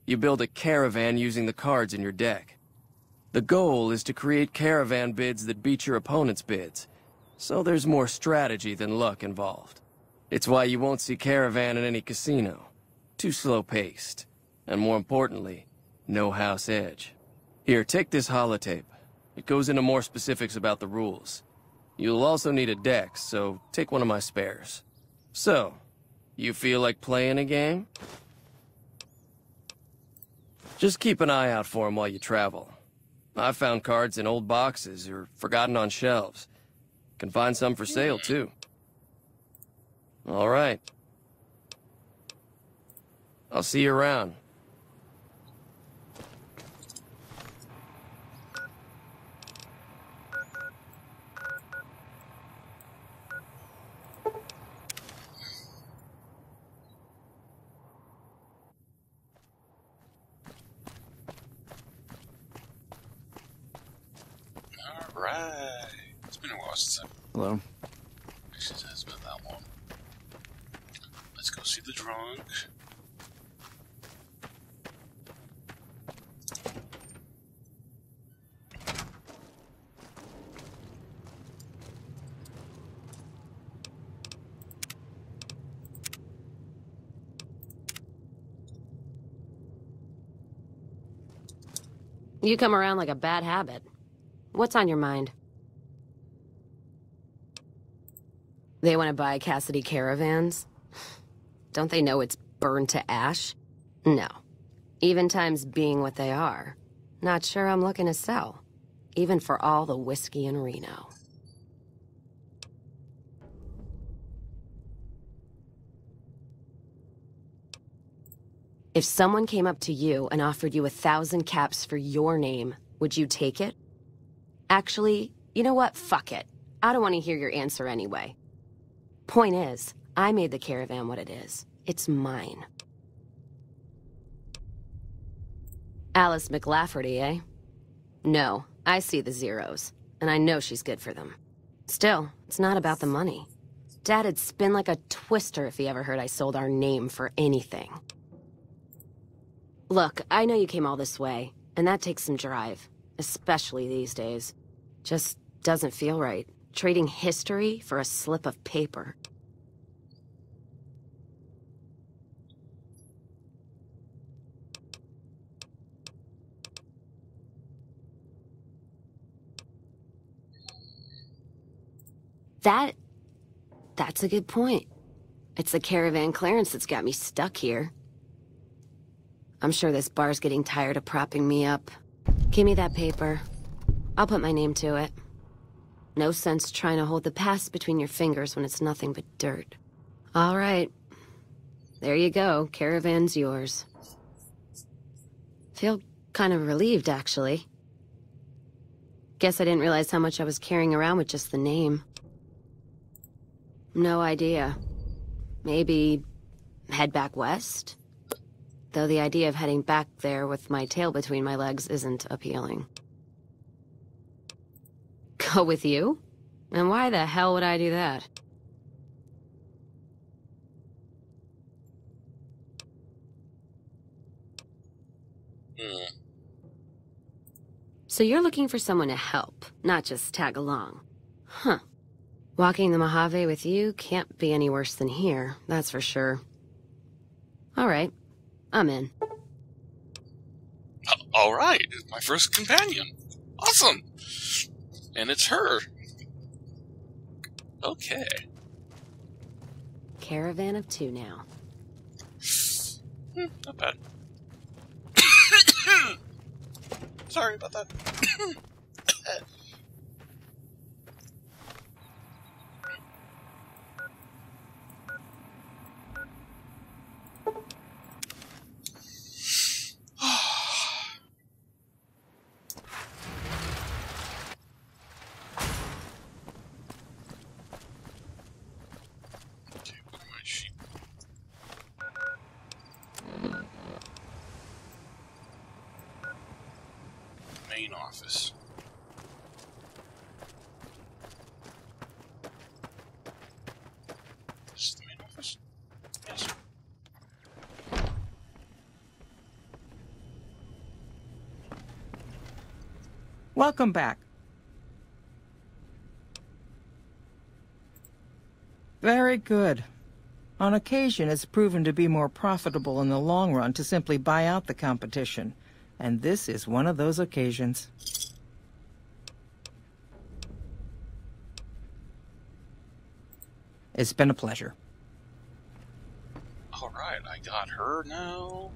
You build a caravan using the cards in your deck. The goal is to create caravan bids that beat your opponent's bids, so there's more strategy than luck involved. It's why you won't see caravan in any casino. Too slow-paced, and more importantly, no house edge. Here, take this holotape. It goes into more specifics about the rules. You'll also need a deck, so take one of my spares. So, you feel like playing a game? Just keep an eye out for them while you travel. I've found cards in old boxes or forgotten on shelves. Can find some for sale, too. All right. I'll see you around. Alright. It's been a while since I've... Hello? Actually, it has been that long. Let's go see the drunk. You come around like a bad habit. What's on your mind? They want to buy Cassidy caravans? Don't they know it's burned to ash? No. Even times being what they are. Not sure I'm looking to sell. Even for all the whiskey in Reno. If someone came up to you and offered you 1,000 caps for your name, would you take it? Actually, you know what? Fuck it. I don't want to hear your answer anyway. Point is, I made the caravan what it is. It's mine. Alice McLafferty, eh? No, I see the zeros, and I know she's good for them. Still, it's not about the money. Dad'd spin like a twister if he ever heard I sold our name for anything. Look, I know you came all this way, and that takes some drive. Especially these days. Just doesn't feel right. Trading history for a slip of paper. That's a good point. It's the caravan clearance that's got me stuck here. I'm sure this bar's getting tired of propping me up. Give me that paper. I'll put my name to it. No sense trying to hold the past between your fingers when it's nothing but dirt. All right. There you go. Caravan's yours. Feel kind of relieved, actually. Guess I didn't realize how much I was carrying around with just the name. No idea. Maybe head back west? Though the idea of heading back there with my tail between my legs isn't appealing. Go with you? And why the hell would I do that? So you're looking for someone to help, not just tag along. Huh. Walking the Mojave with you can't be any worse than here, that's for sure. All right. I'm in. All right, my first companion. Awesome. And it's her. Okay. Caravan of 2 now. Not bad. Sorry about that. Main office. This is the main office? Yes. Welcome back. Very good. On occasion, it's proven to be more profitable in the long run to simply buy out the competition. And this is one of those occasions. It's been a pleasure. Alright, I got her now.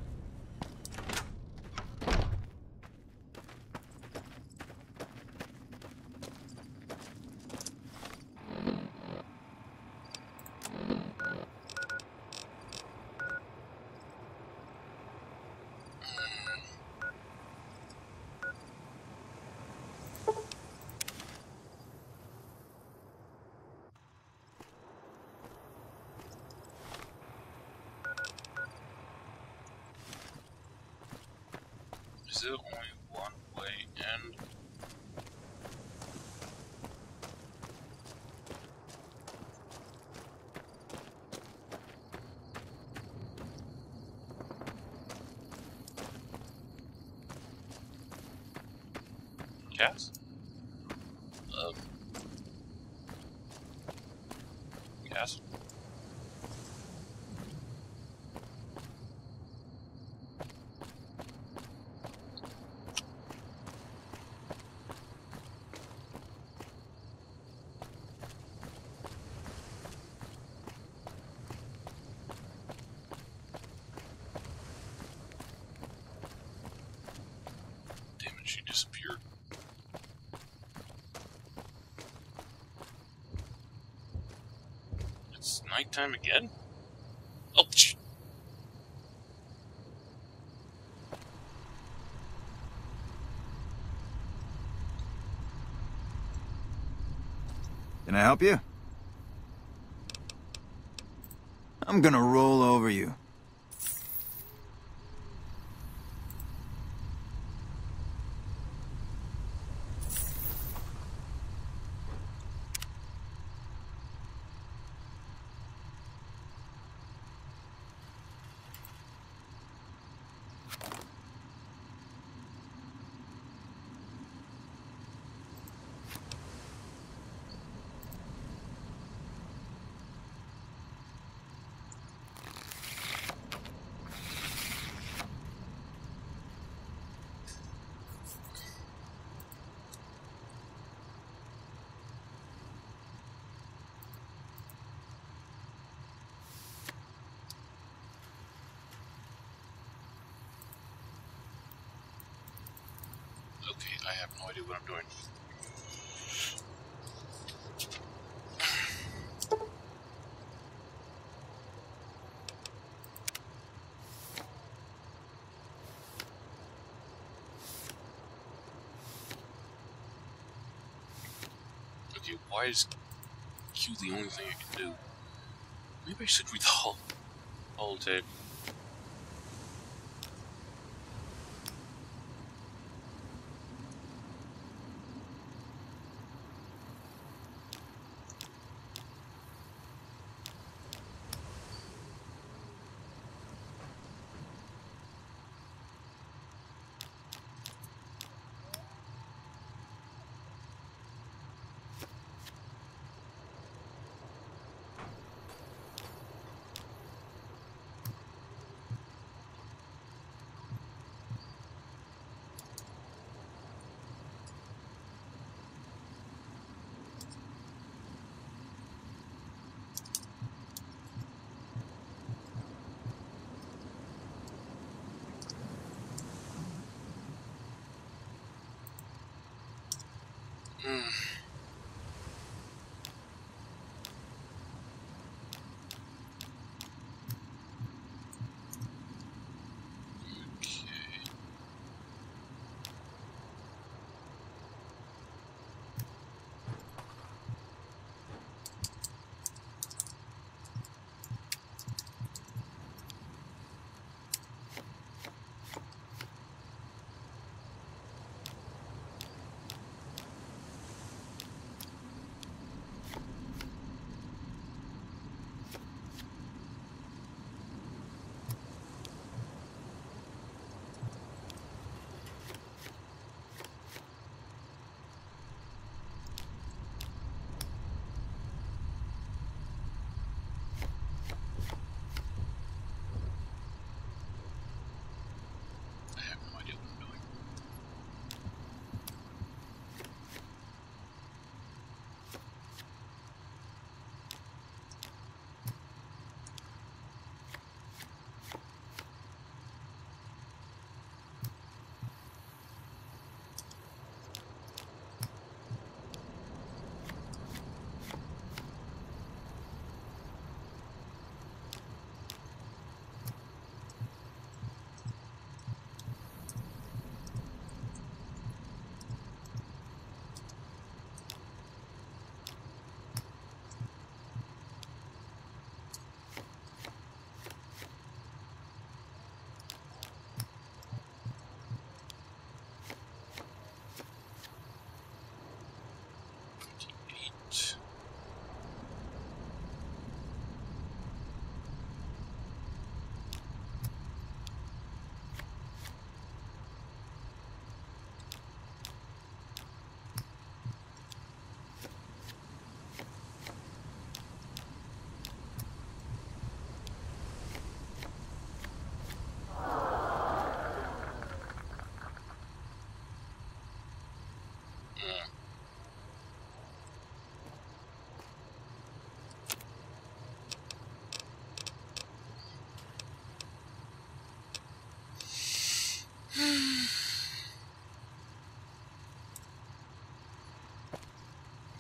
Is it only one way in? Cass? Cass? She disappeared. It's nighttime again? Oh, shit. Can I help you? I'm gonna roll over you. Okay, I have no idea what I'm doing. Okay, why is Q the only thing I can do? Maybe I should read the whole tape.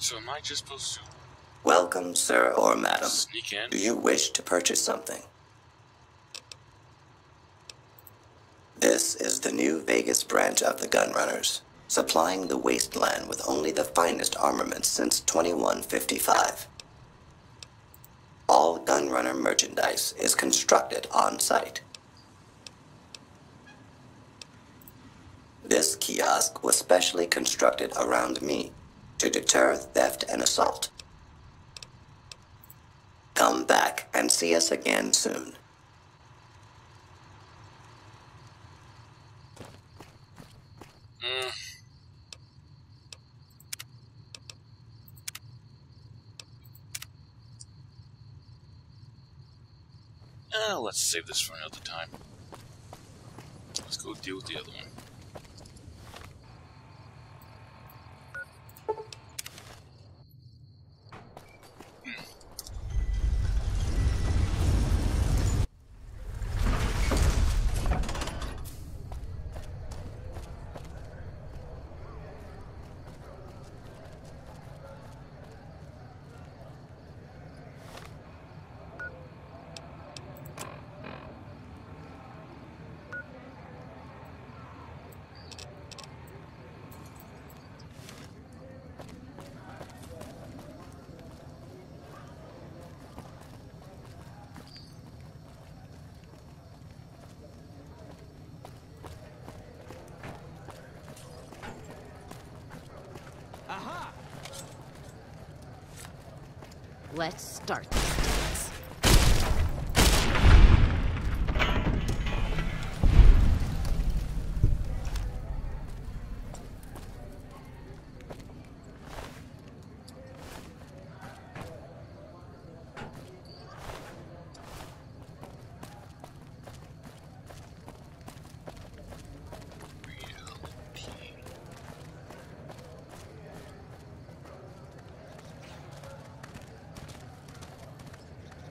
So am I just supposed to Welcome, sir or madam. sneak in? Do you wish to purchase something? This is the New Vegas branch of the Gunrunners, supplying the wasteland with only the finest armaments since 2155. All Gunrunner merchandise is constructed on site. This kiosk was specially constructed around me to deter theft and assault. Come back and see us again soon. Let's save this for another time. Let's go deal with the other one. Let's start this dance.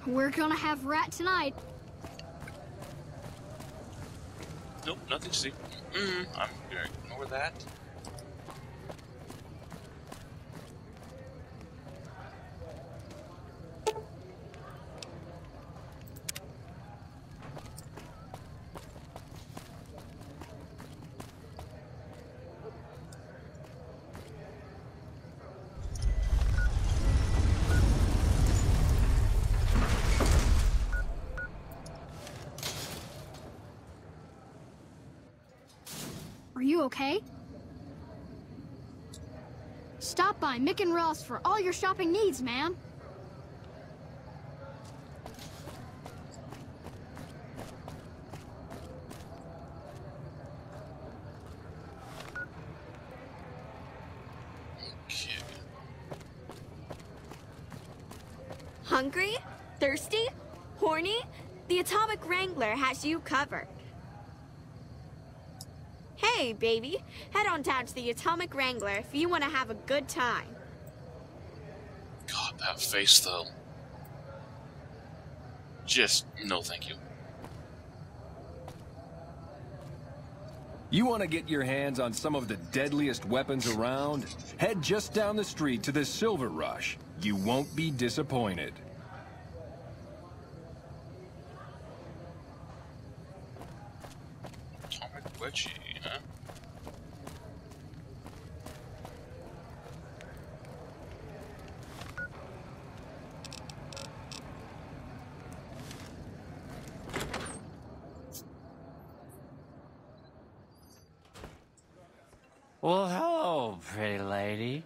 We're gonna have rat tonight. Nope, nothing to see. I'm gonna ignore that. Are you okay? Stop by Mick and Ross for all your shopping needs, ma'am. Hungry? Thirsty? Horny? The Atomic Wrangler has you covered. Hey, baby. Head on down to the Atomic Wrangler if you want to have a good time. God, that face, though. Just, no thank you. You want to get your hands on some of the deadliest weapons around? Head just down the street to the Silver Rush. You won't be disappointed. Atomic Wedgie, huh? Well, hello, pretty lady.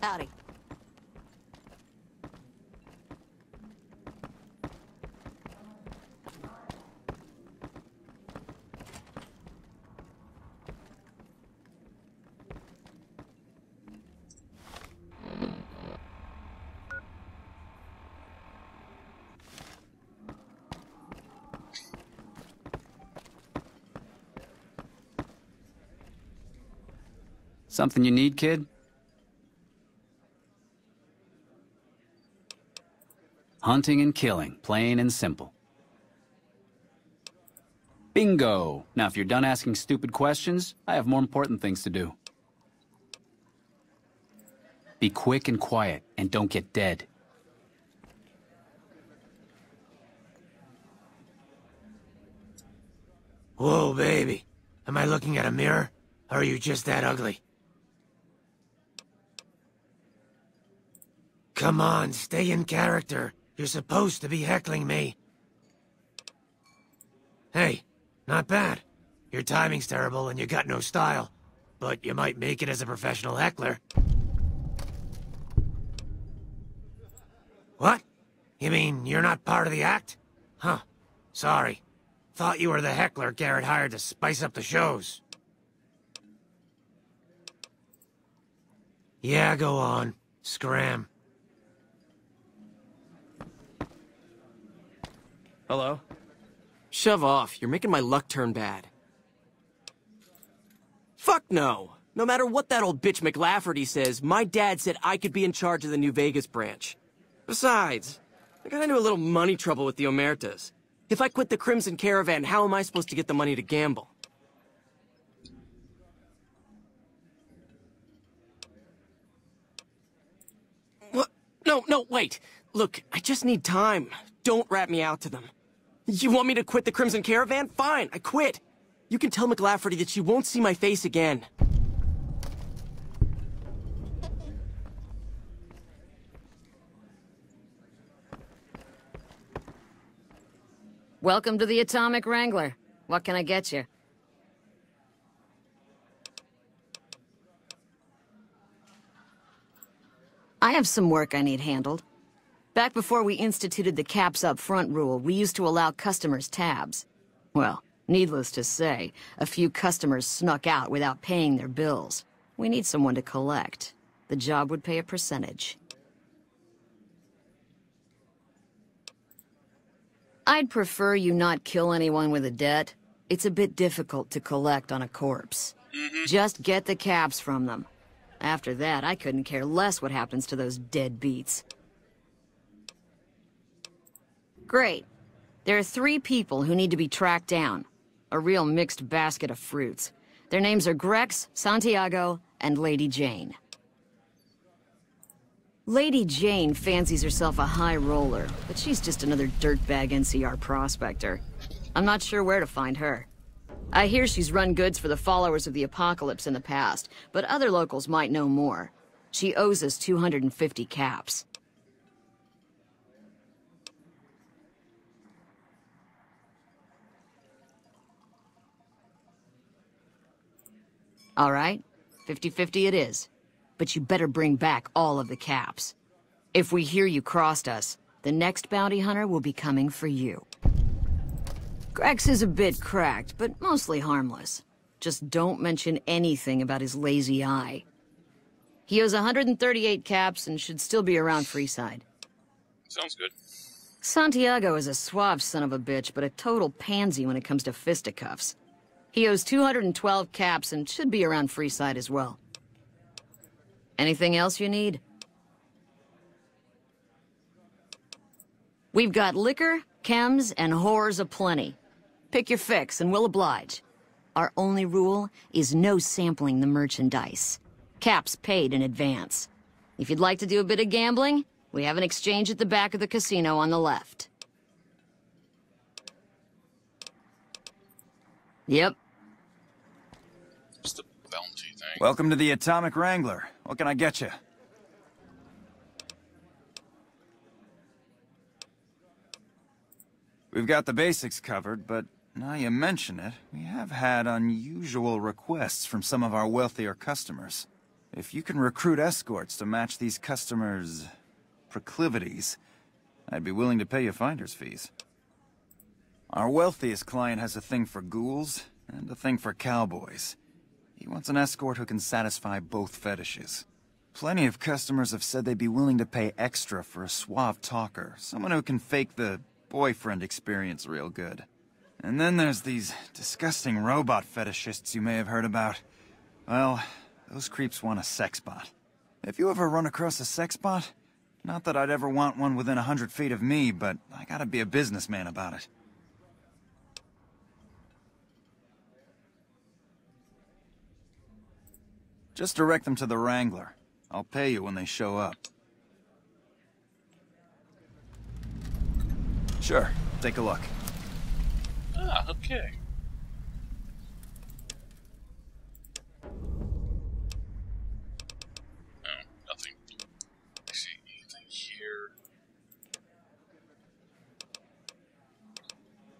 Howdy. Something you need, kid? Hunting and killing, plain and simple. Bingo! Now, if you're done asking stupid questions, I have more important things to do. Be quick and quiet, and don't get dead. Whoa, baby. Am I looking at a mirror? Or are you just that ugly? Come on, stay in character. You're supposed to be heckling me. Hey, not bad. Your timing's terrible and you got no style. But you might make it as a professional heckler. What? You mean you're not part of the act? Huh. Sorry. Thought you were the heckler Garrett hired to spice up the shows. Yeah, go on. Scram. Hello? Shove off. You're making my luck turn bad. Fuck no. No matter what that old bitch McLafferty says, my dad said I could be in charge of the New Vegas branch. Besides, I got into a little money trouble with the Omertas. If I quit the Crimson Caravan, how am I supposed to get the money to gamble? What? No, wait. Look, I just need time. Don't rat me out to them. You want me to quit the Crimson Caravan? Fine, I quit. You can tell McLafferty that she won't see my face again. Welcome to the Atomic Wrangler. What can I get you? I have some work I need handled. Back before we instituted the caps up front rule, we used to allow customers tabs. Well, needless to say, a few customers snuck out without paying their bills. We need someone to collect. The job would pay a percentage. I'd prefer you not kill anyone with a debt. It's a bit difficult to collect on a corpse. Just get the caps from them. After that, I couldn't care less what happens to those deadbeats. Great. There are 3 people who need to be tracked down. A real mixed basket of fruits. Their names are Grex, Santiago, and Lady Jane. Lady Jane fancies herself a high roller, but she's just another dirtbag NCR prospector. I'm not sure where to find her. I hear she's run goods for the followers of the Apocalypse in the past, but other locals might know more. She owes us 250 caps. All right, 50-50 it is. But you better bring back all of the caps. If we hear you crossed us, the next bounty hunter will be coming for you. Grex is a bit cracked, but mostly harmless. Just don't mention anything about his lazy eye. He owes 138 caps and should still be around Freeside. Sounds good. Santiago is a suave son of a bitch, but a total pansy when it comes to fisticuffs. He owes 212 caps and should be around Freeside as well. Anything else you need? We've got liquor, chems, and whores aplenty. Pick your fix and we'll oblige. Our only rule is no sampling the merchandise. Caps paid in advance. If you'd like to do a bit of gambling, we have an exchange at the back of the casino on the left. Yep. What's the bounty thing? Welcome to the Atomic Wrangler. What can I get you? We've got the basics covered, but now you mention it, we have had unusual requests from some of our wealthier customers. If you can recruit escorts to match these customers' proclivities, I'd be willing to pay you finder's fees. Our wealthiest client has a thing for ghouls and a thing for cowboys. He wants an escort who can satisfy both fetishes. Plenty of customers have said they'd be willing to pay extra for a suave talker, someone who can fake the boyfriend experience real good. And then there's these disgusting robot fetishists you may have heard about. Well, those creeps want a sex bot. If you ever run across a sex bot, not that I'd ever want one within 100 feet of me, but I gotta be a businessman about it. Just direct them to the Wrangler. I'll pay you when they show up. Sure, take a look. Ah, okay. No, nothing. I see anything here.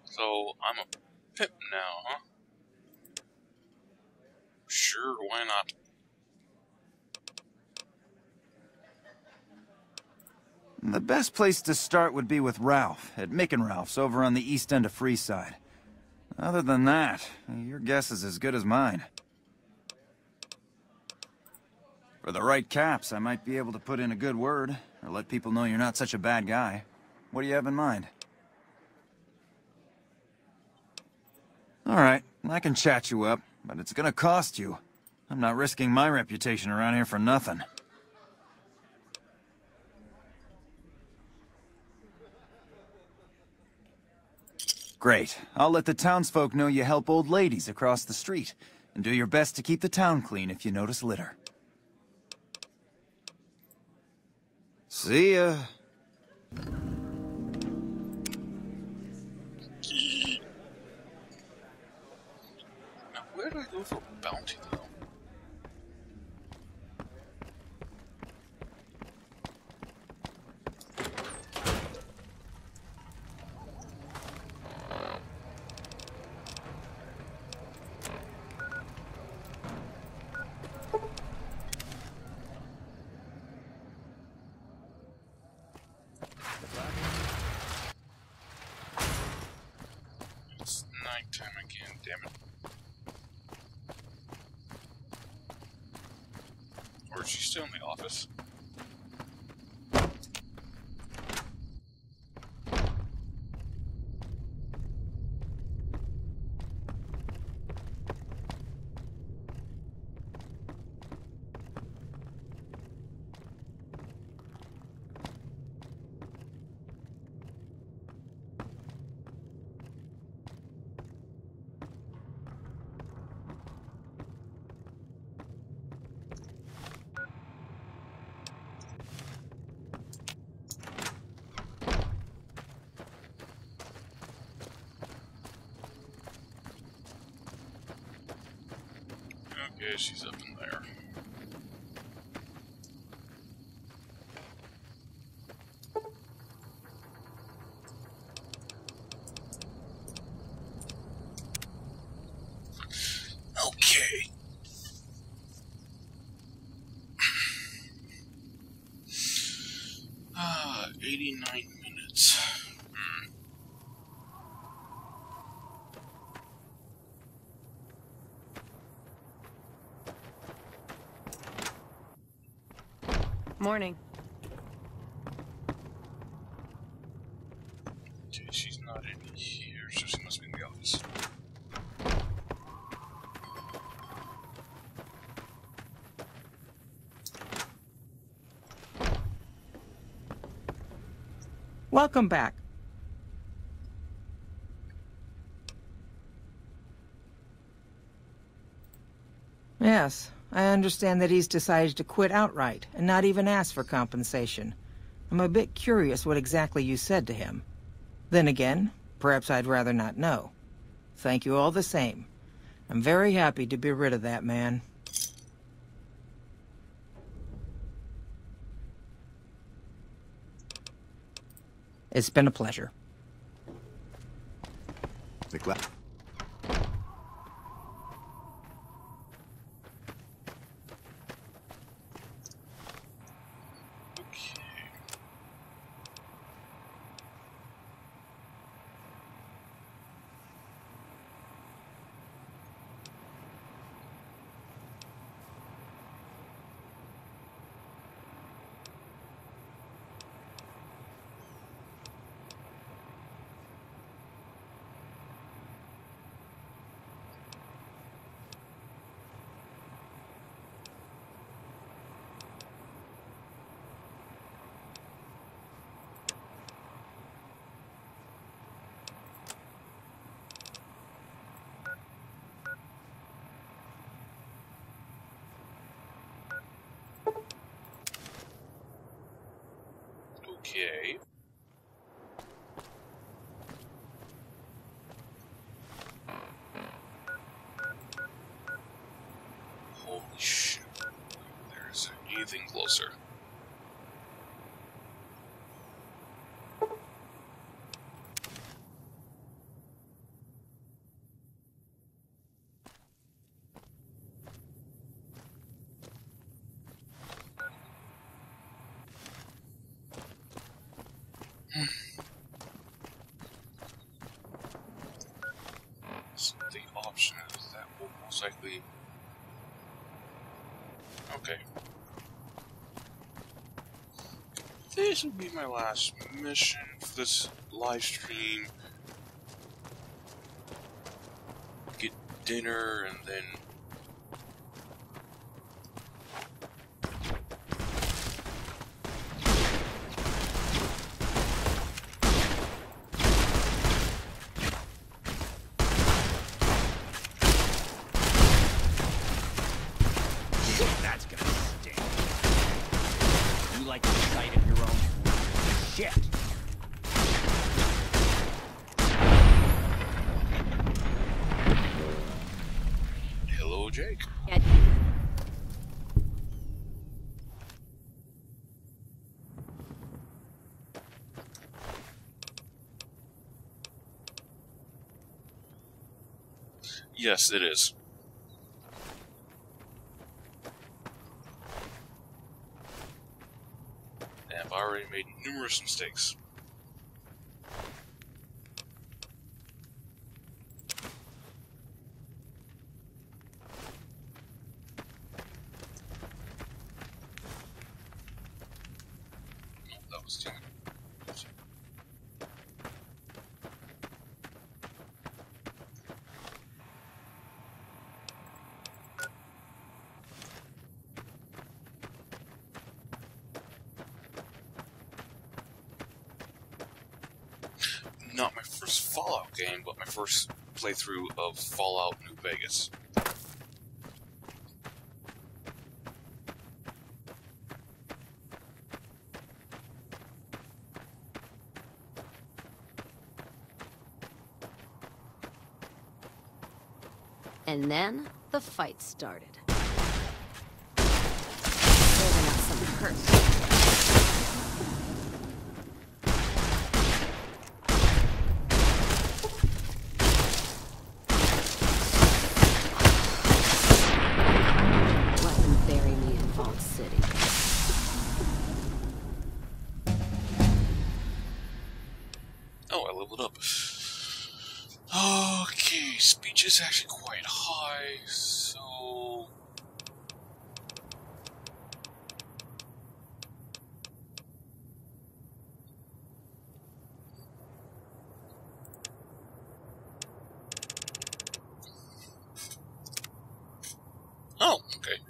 So, I'm a pimp now, huh? Sure, why not? The best place to start would be with Ralph, at Mick and Ralph's over on the east end of Freeside. Other than that, your guess is as good as mine. For the right caps, I might be able to put in a good word, or let people know you're not such a bad guy. What do you have in mind? Alright, I can chat you up, but it's gonna cost you. I'm not risking my reputation around here for nothing. Great. I'll let the townsfolk know you help old ladies across the street, and do your best to keep the town clean if you notice litter. See ya. Now, where do I go for bounty, though? It's nighttime again, damn it. Or is she still in the office? Yeah, she's up in there. Okay. 89 minutes. Morning. Okay, she's not in here, so she must be in the office. Welcome back. Yes, I understand that he's decided to quit outright and not even ask for compensation. I'm a bit curious what exactly you said to him. Then again, perhaps I'd rather not know. Thank you all the same. I'm very happy to be rid of that man. It's been a pleasure. Okay. Holy shit. There's anything closer. So the option is that will most likely... Okay. This will be my last mission for this live stream. Get dinner and then... That's gonna stink. You like the sight of your own shit. Hello, Jake. Yeah. Yes, it is. And I've already made numerous mistakes. No, that was too. Not my first Fallout game, but my first playthrough of Fallout New Vegas. And then the fight started. hurts. Let them bury me in Vault City. Oh, I leveled up. Okay, speech is actually quite high, so... Oh, okay.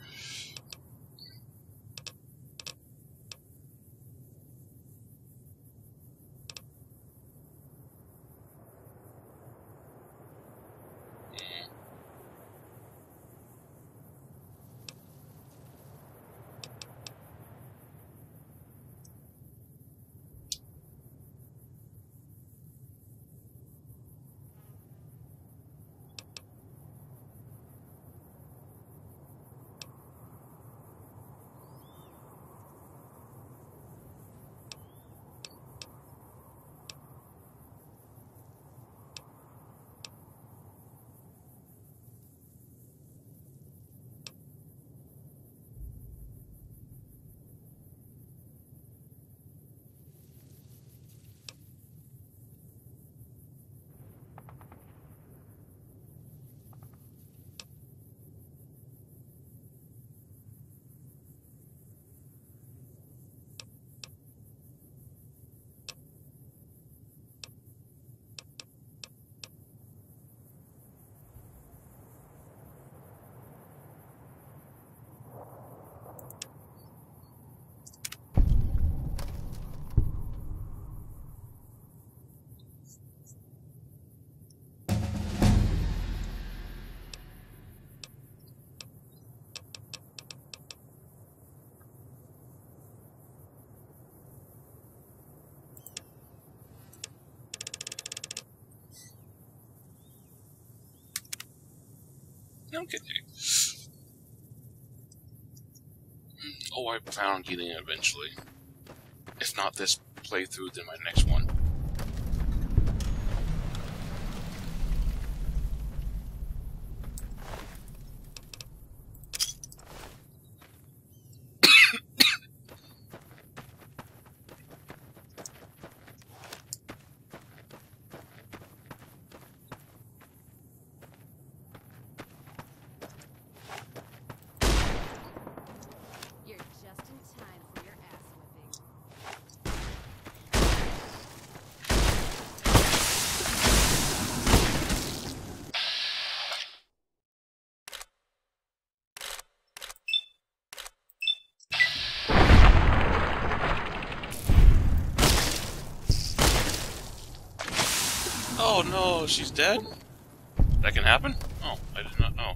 Okay. Oh, I plan on getting it eventually. If not this playthrough, then my next one. Oh no, she's dead? That can happen? Oh, I did not know.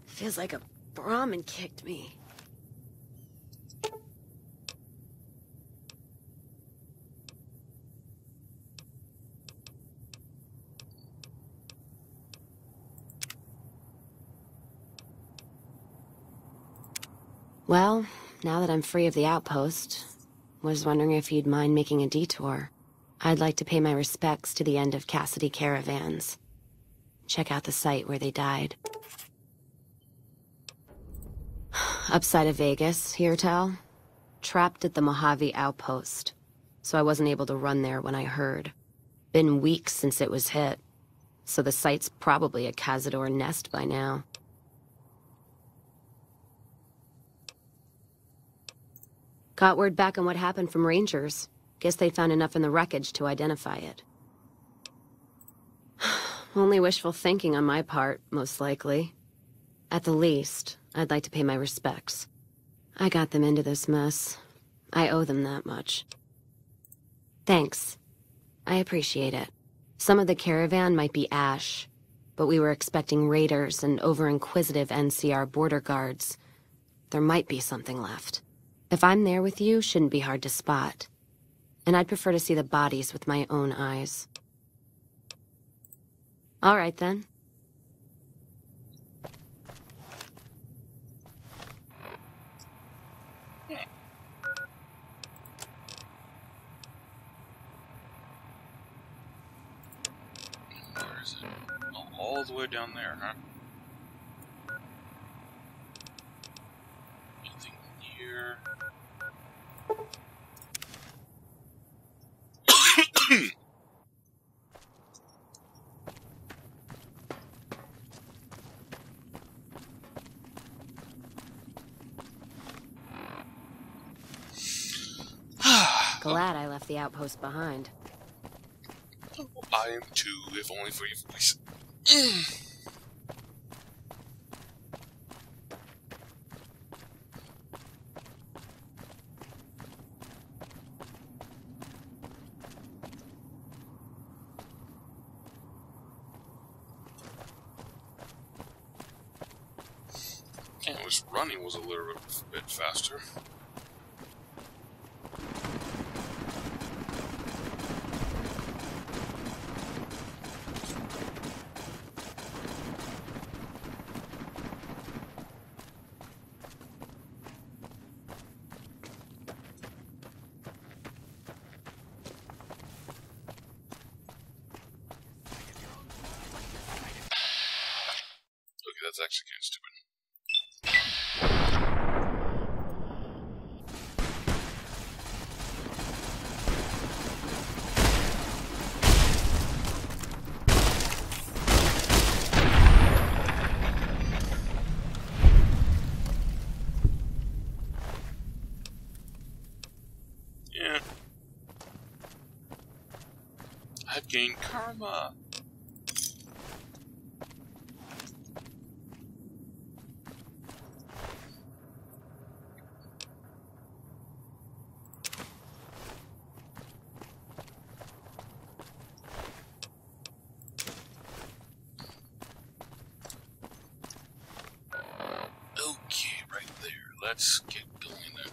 Feels like a Brahmin kicked me. Well, now that I'm free of the outpost, was wondering if you'd mind making a detour. I'd like to pay my respects to the end of Cassidy Caravans. Check out the site where they died. Upside of Vegas, here, Tal. Trapped at the Mojave outpost, so I wasn't able to run there when I heard. Been weeks since it was hit, so the site's probably a Cazador nest by now. Got word back on what happened from Rangers. Guess they found enough in the wreckage to identify it. Only wishful thinking on my part, most likely. At the least, I'd like to pay my respects. I got them into this mess. I owe them that much. Thanks. I appreciate it. Some of the caravan might be ash, but we were expecting raiders and over-inquisitive NCR border guards. There might be something left. If I'm there with you, shouldn't be hard to spot. And I'd prefer to see the bodies with my own eyes. All right, then. Where is it? Oh, all the way down there, huh? Anything here? Glad I left the outpost behind. I am too, if only for your voice. And at least running was a little bit faster. That's actually kind of stupid. Yeah. I've gained karma. Let's get going then.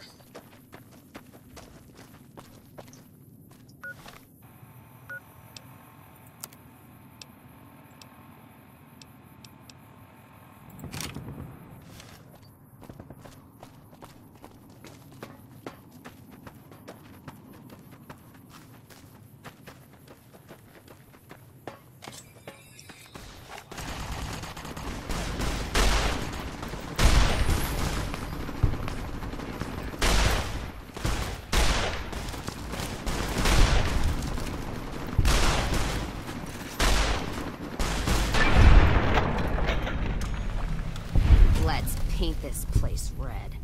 Paint this place red.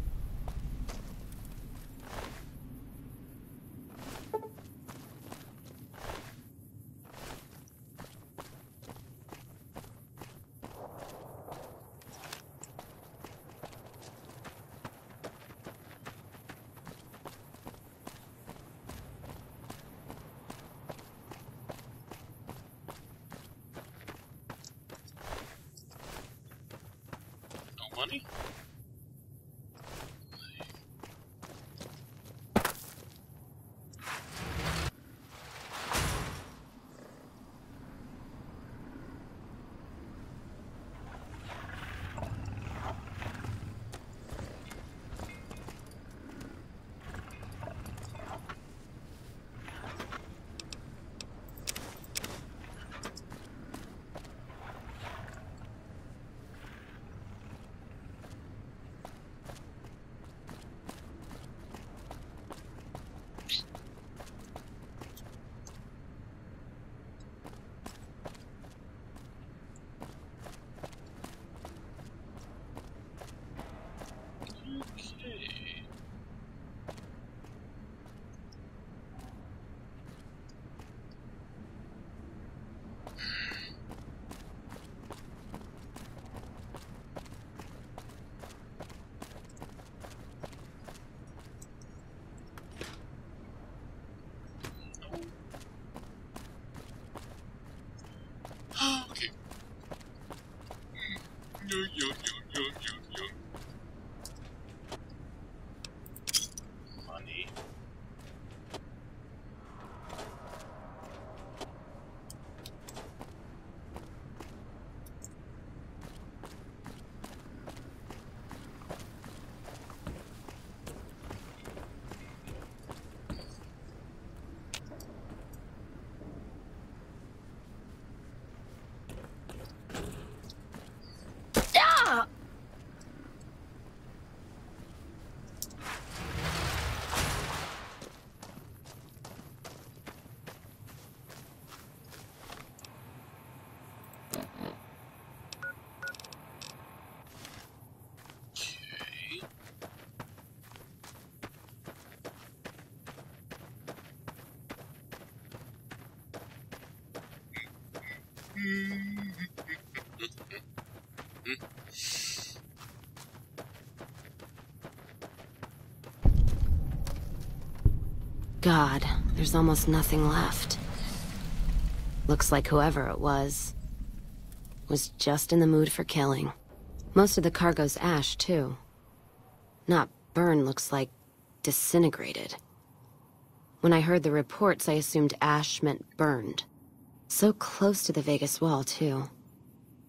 No money? Okay. Yo. Money. God, there's almost nothing left. Looks like whoever it was just in the mood for killing. Most of the cargo's ash, too. Not burned, looks like disintegrated. When I heard the reports, I assumed ash meant burned. So close to the Vegas Wall, too.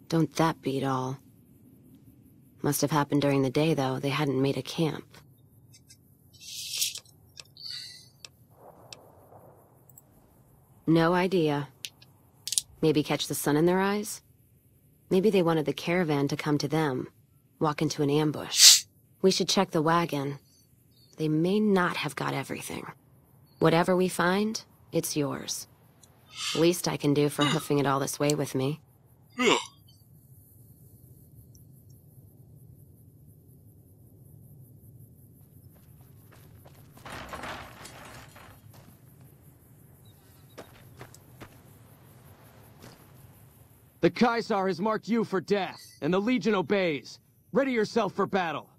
Don't that beat all? Must have happened during the day, though. They hadn't made a camp. No idea. Maybe catch the sun in their eyes? Maybe they wanted the caravan to come to them, walk into an ambush. We should check the wagon. They may not have got everything. Whatever we find, it's yours. Least I can do for hoofing it all this way with me. The Caesar has marked you for death, and the Legion obeys. Ready yourself for battle.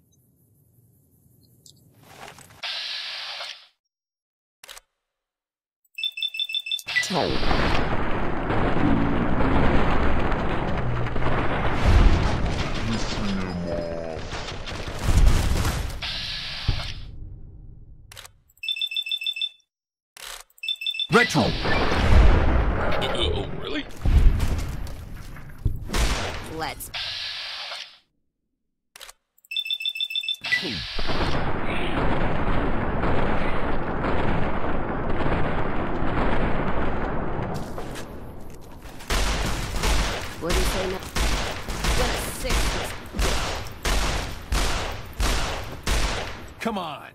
Retro! Oh, really? Let's... What do you say now? What a sick... Come on!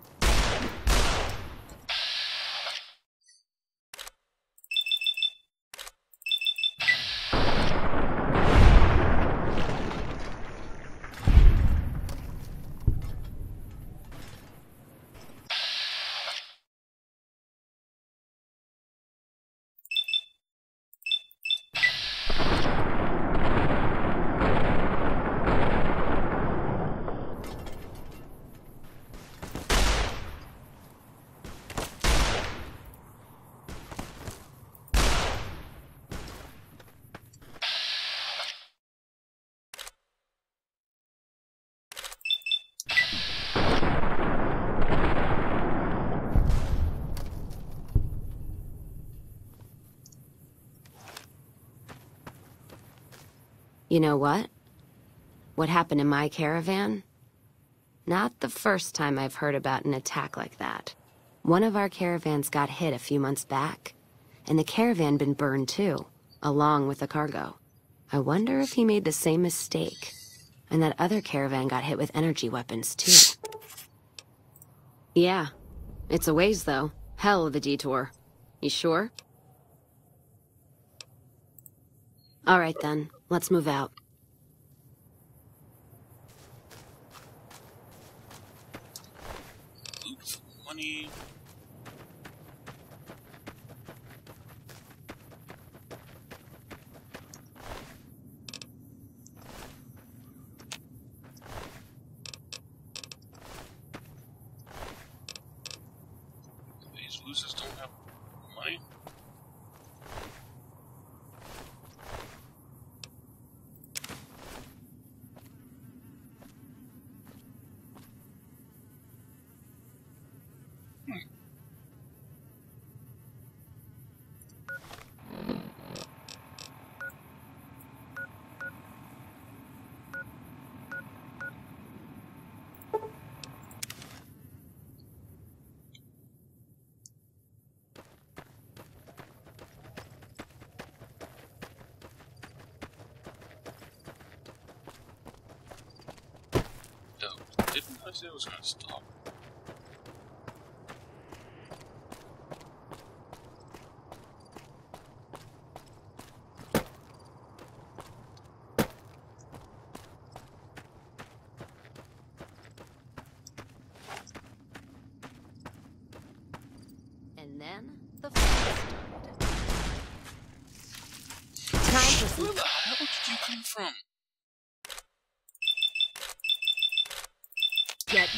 You know what? What happened in my caravan? Not the first time I've heard about an attack like that. One of our caravans got hit a few months back, and the caravan been burned too, along with the cargo. I wonder if he made the same mistake, and that other caravan got hit with energy weapons too. Yeah, it's a ways though. Hell of a detour. You sure? All right then, let's move out. Oops, money. These losers don't have money. I say it was gonna stop? And then the fight started. Time for Where the hell did you come from? Get.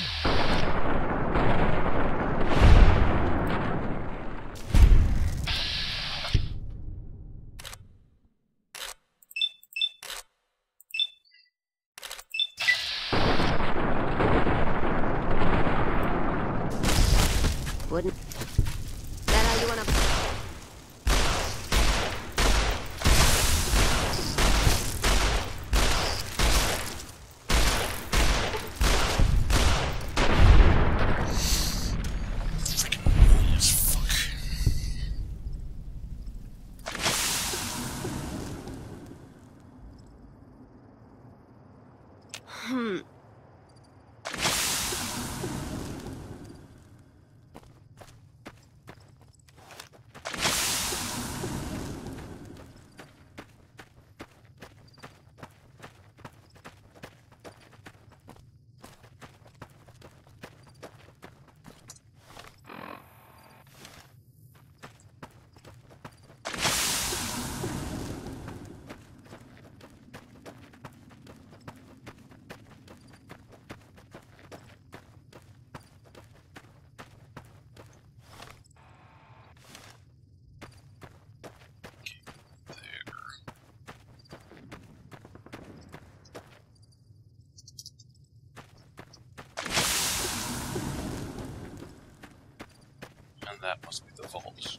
Wouldn't that how you wanna? And that must be the vault.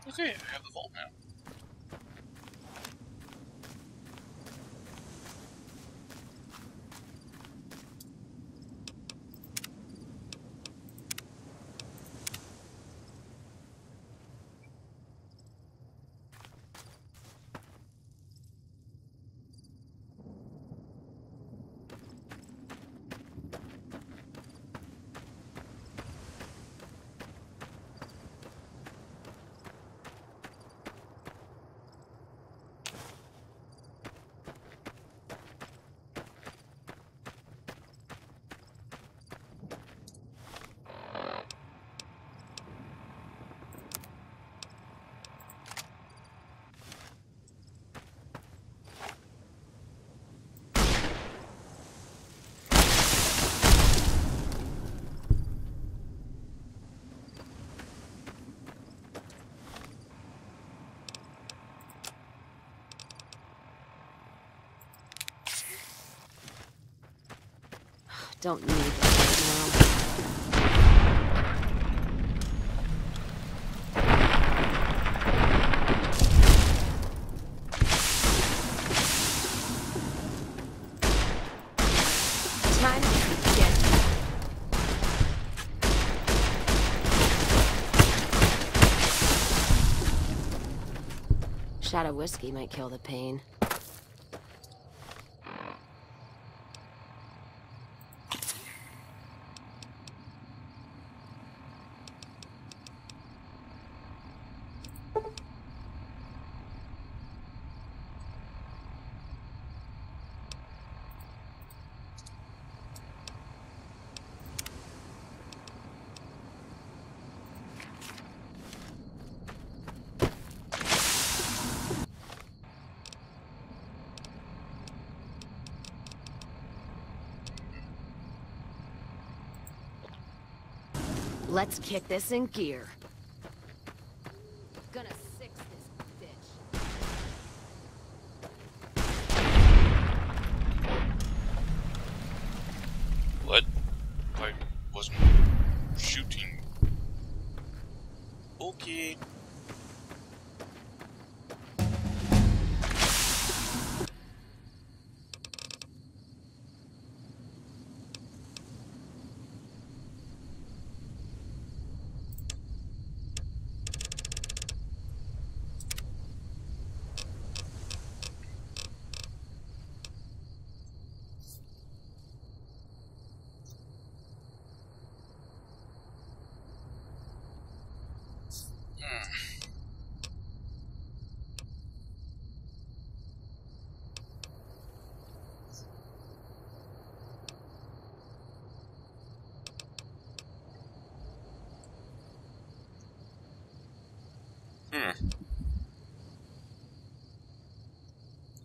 Okay, I have the vault now. Don't need that right now. Time to get. Shot of whiskey might kill the pain. Let's kick this in gear. Gonna six this bitch. What? I wasn't shooting. Okay.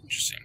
Interesting.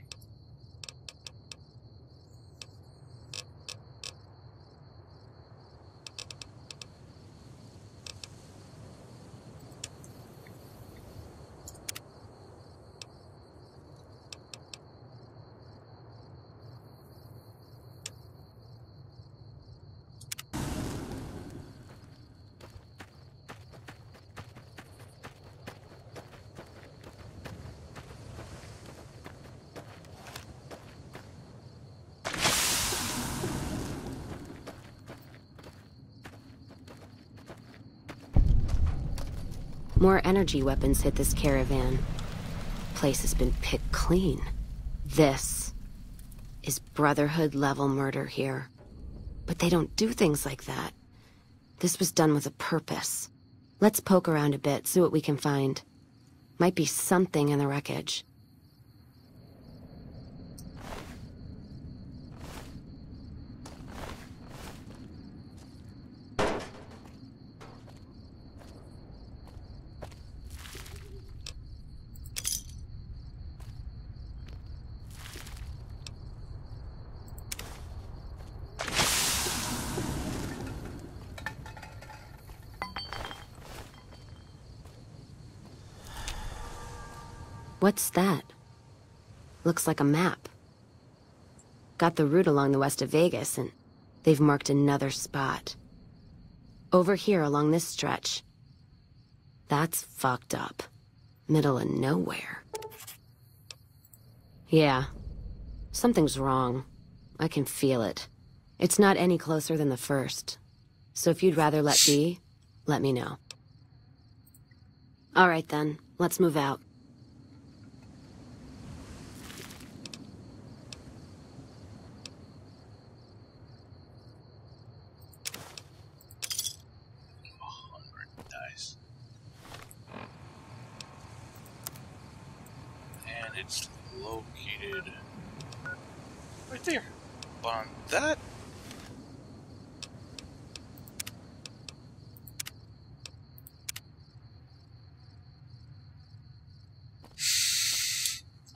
More energy weapons hit this caravan. Place has been picked clean. This is Brotherhood-level murder here. But they don't do things like that. This was done with a purpose. Let's poke around a bit, see what we can find. Might be something in the wreckage. What's that? Looks like a map. Got the route along the west of Vegas, and they've marked another spot. Over here along this stretch. That's fucked up. Middle of nowhere. Yeah. Something's wrong. I can feel it. It's not any closer than the first. So if you'd rather let be, let me know. All right then, let's move out. It's located right there. On that.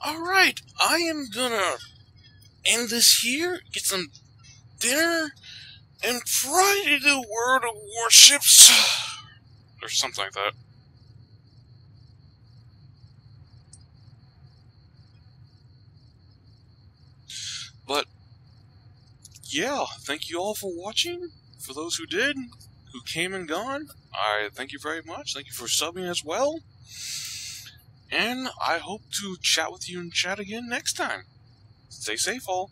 Alright, I am gonna end this here, get some dinner, and probably do World of Warships. Or something like that. But, yeah, thank you all for watching. For those who did, who came and gone, I thank you very much. Thank you for subbing as well. And I hope to chat with you and chat again next time. Stay safe, all.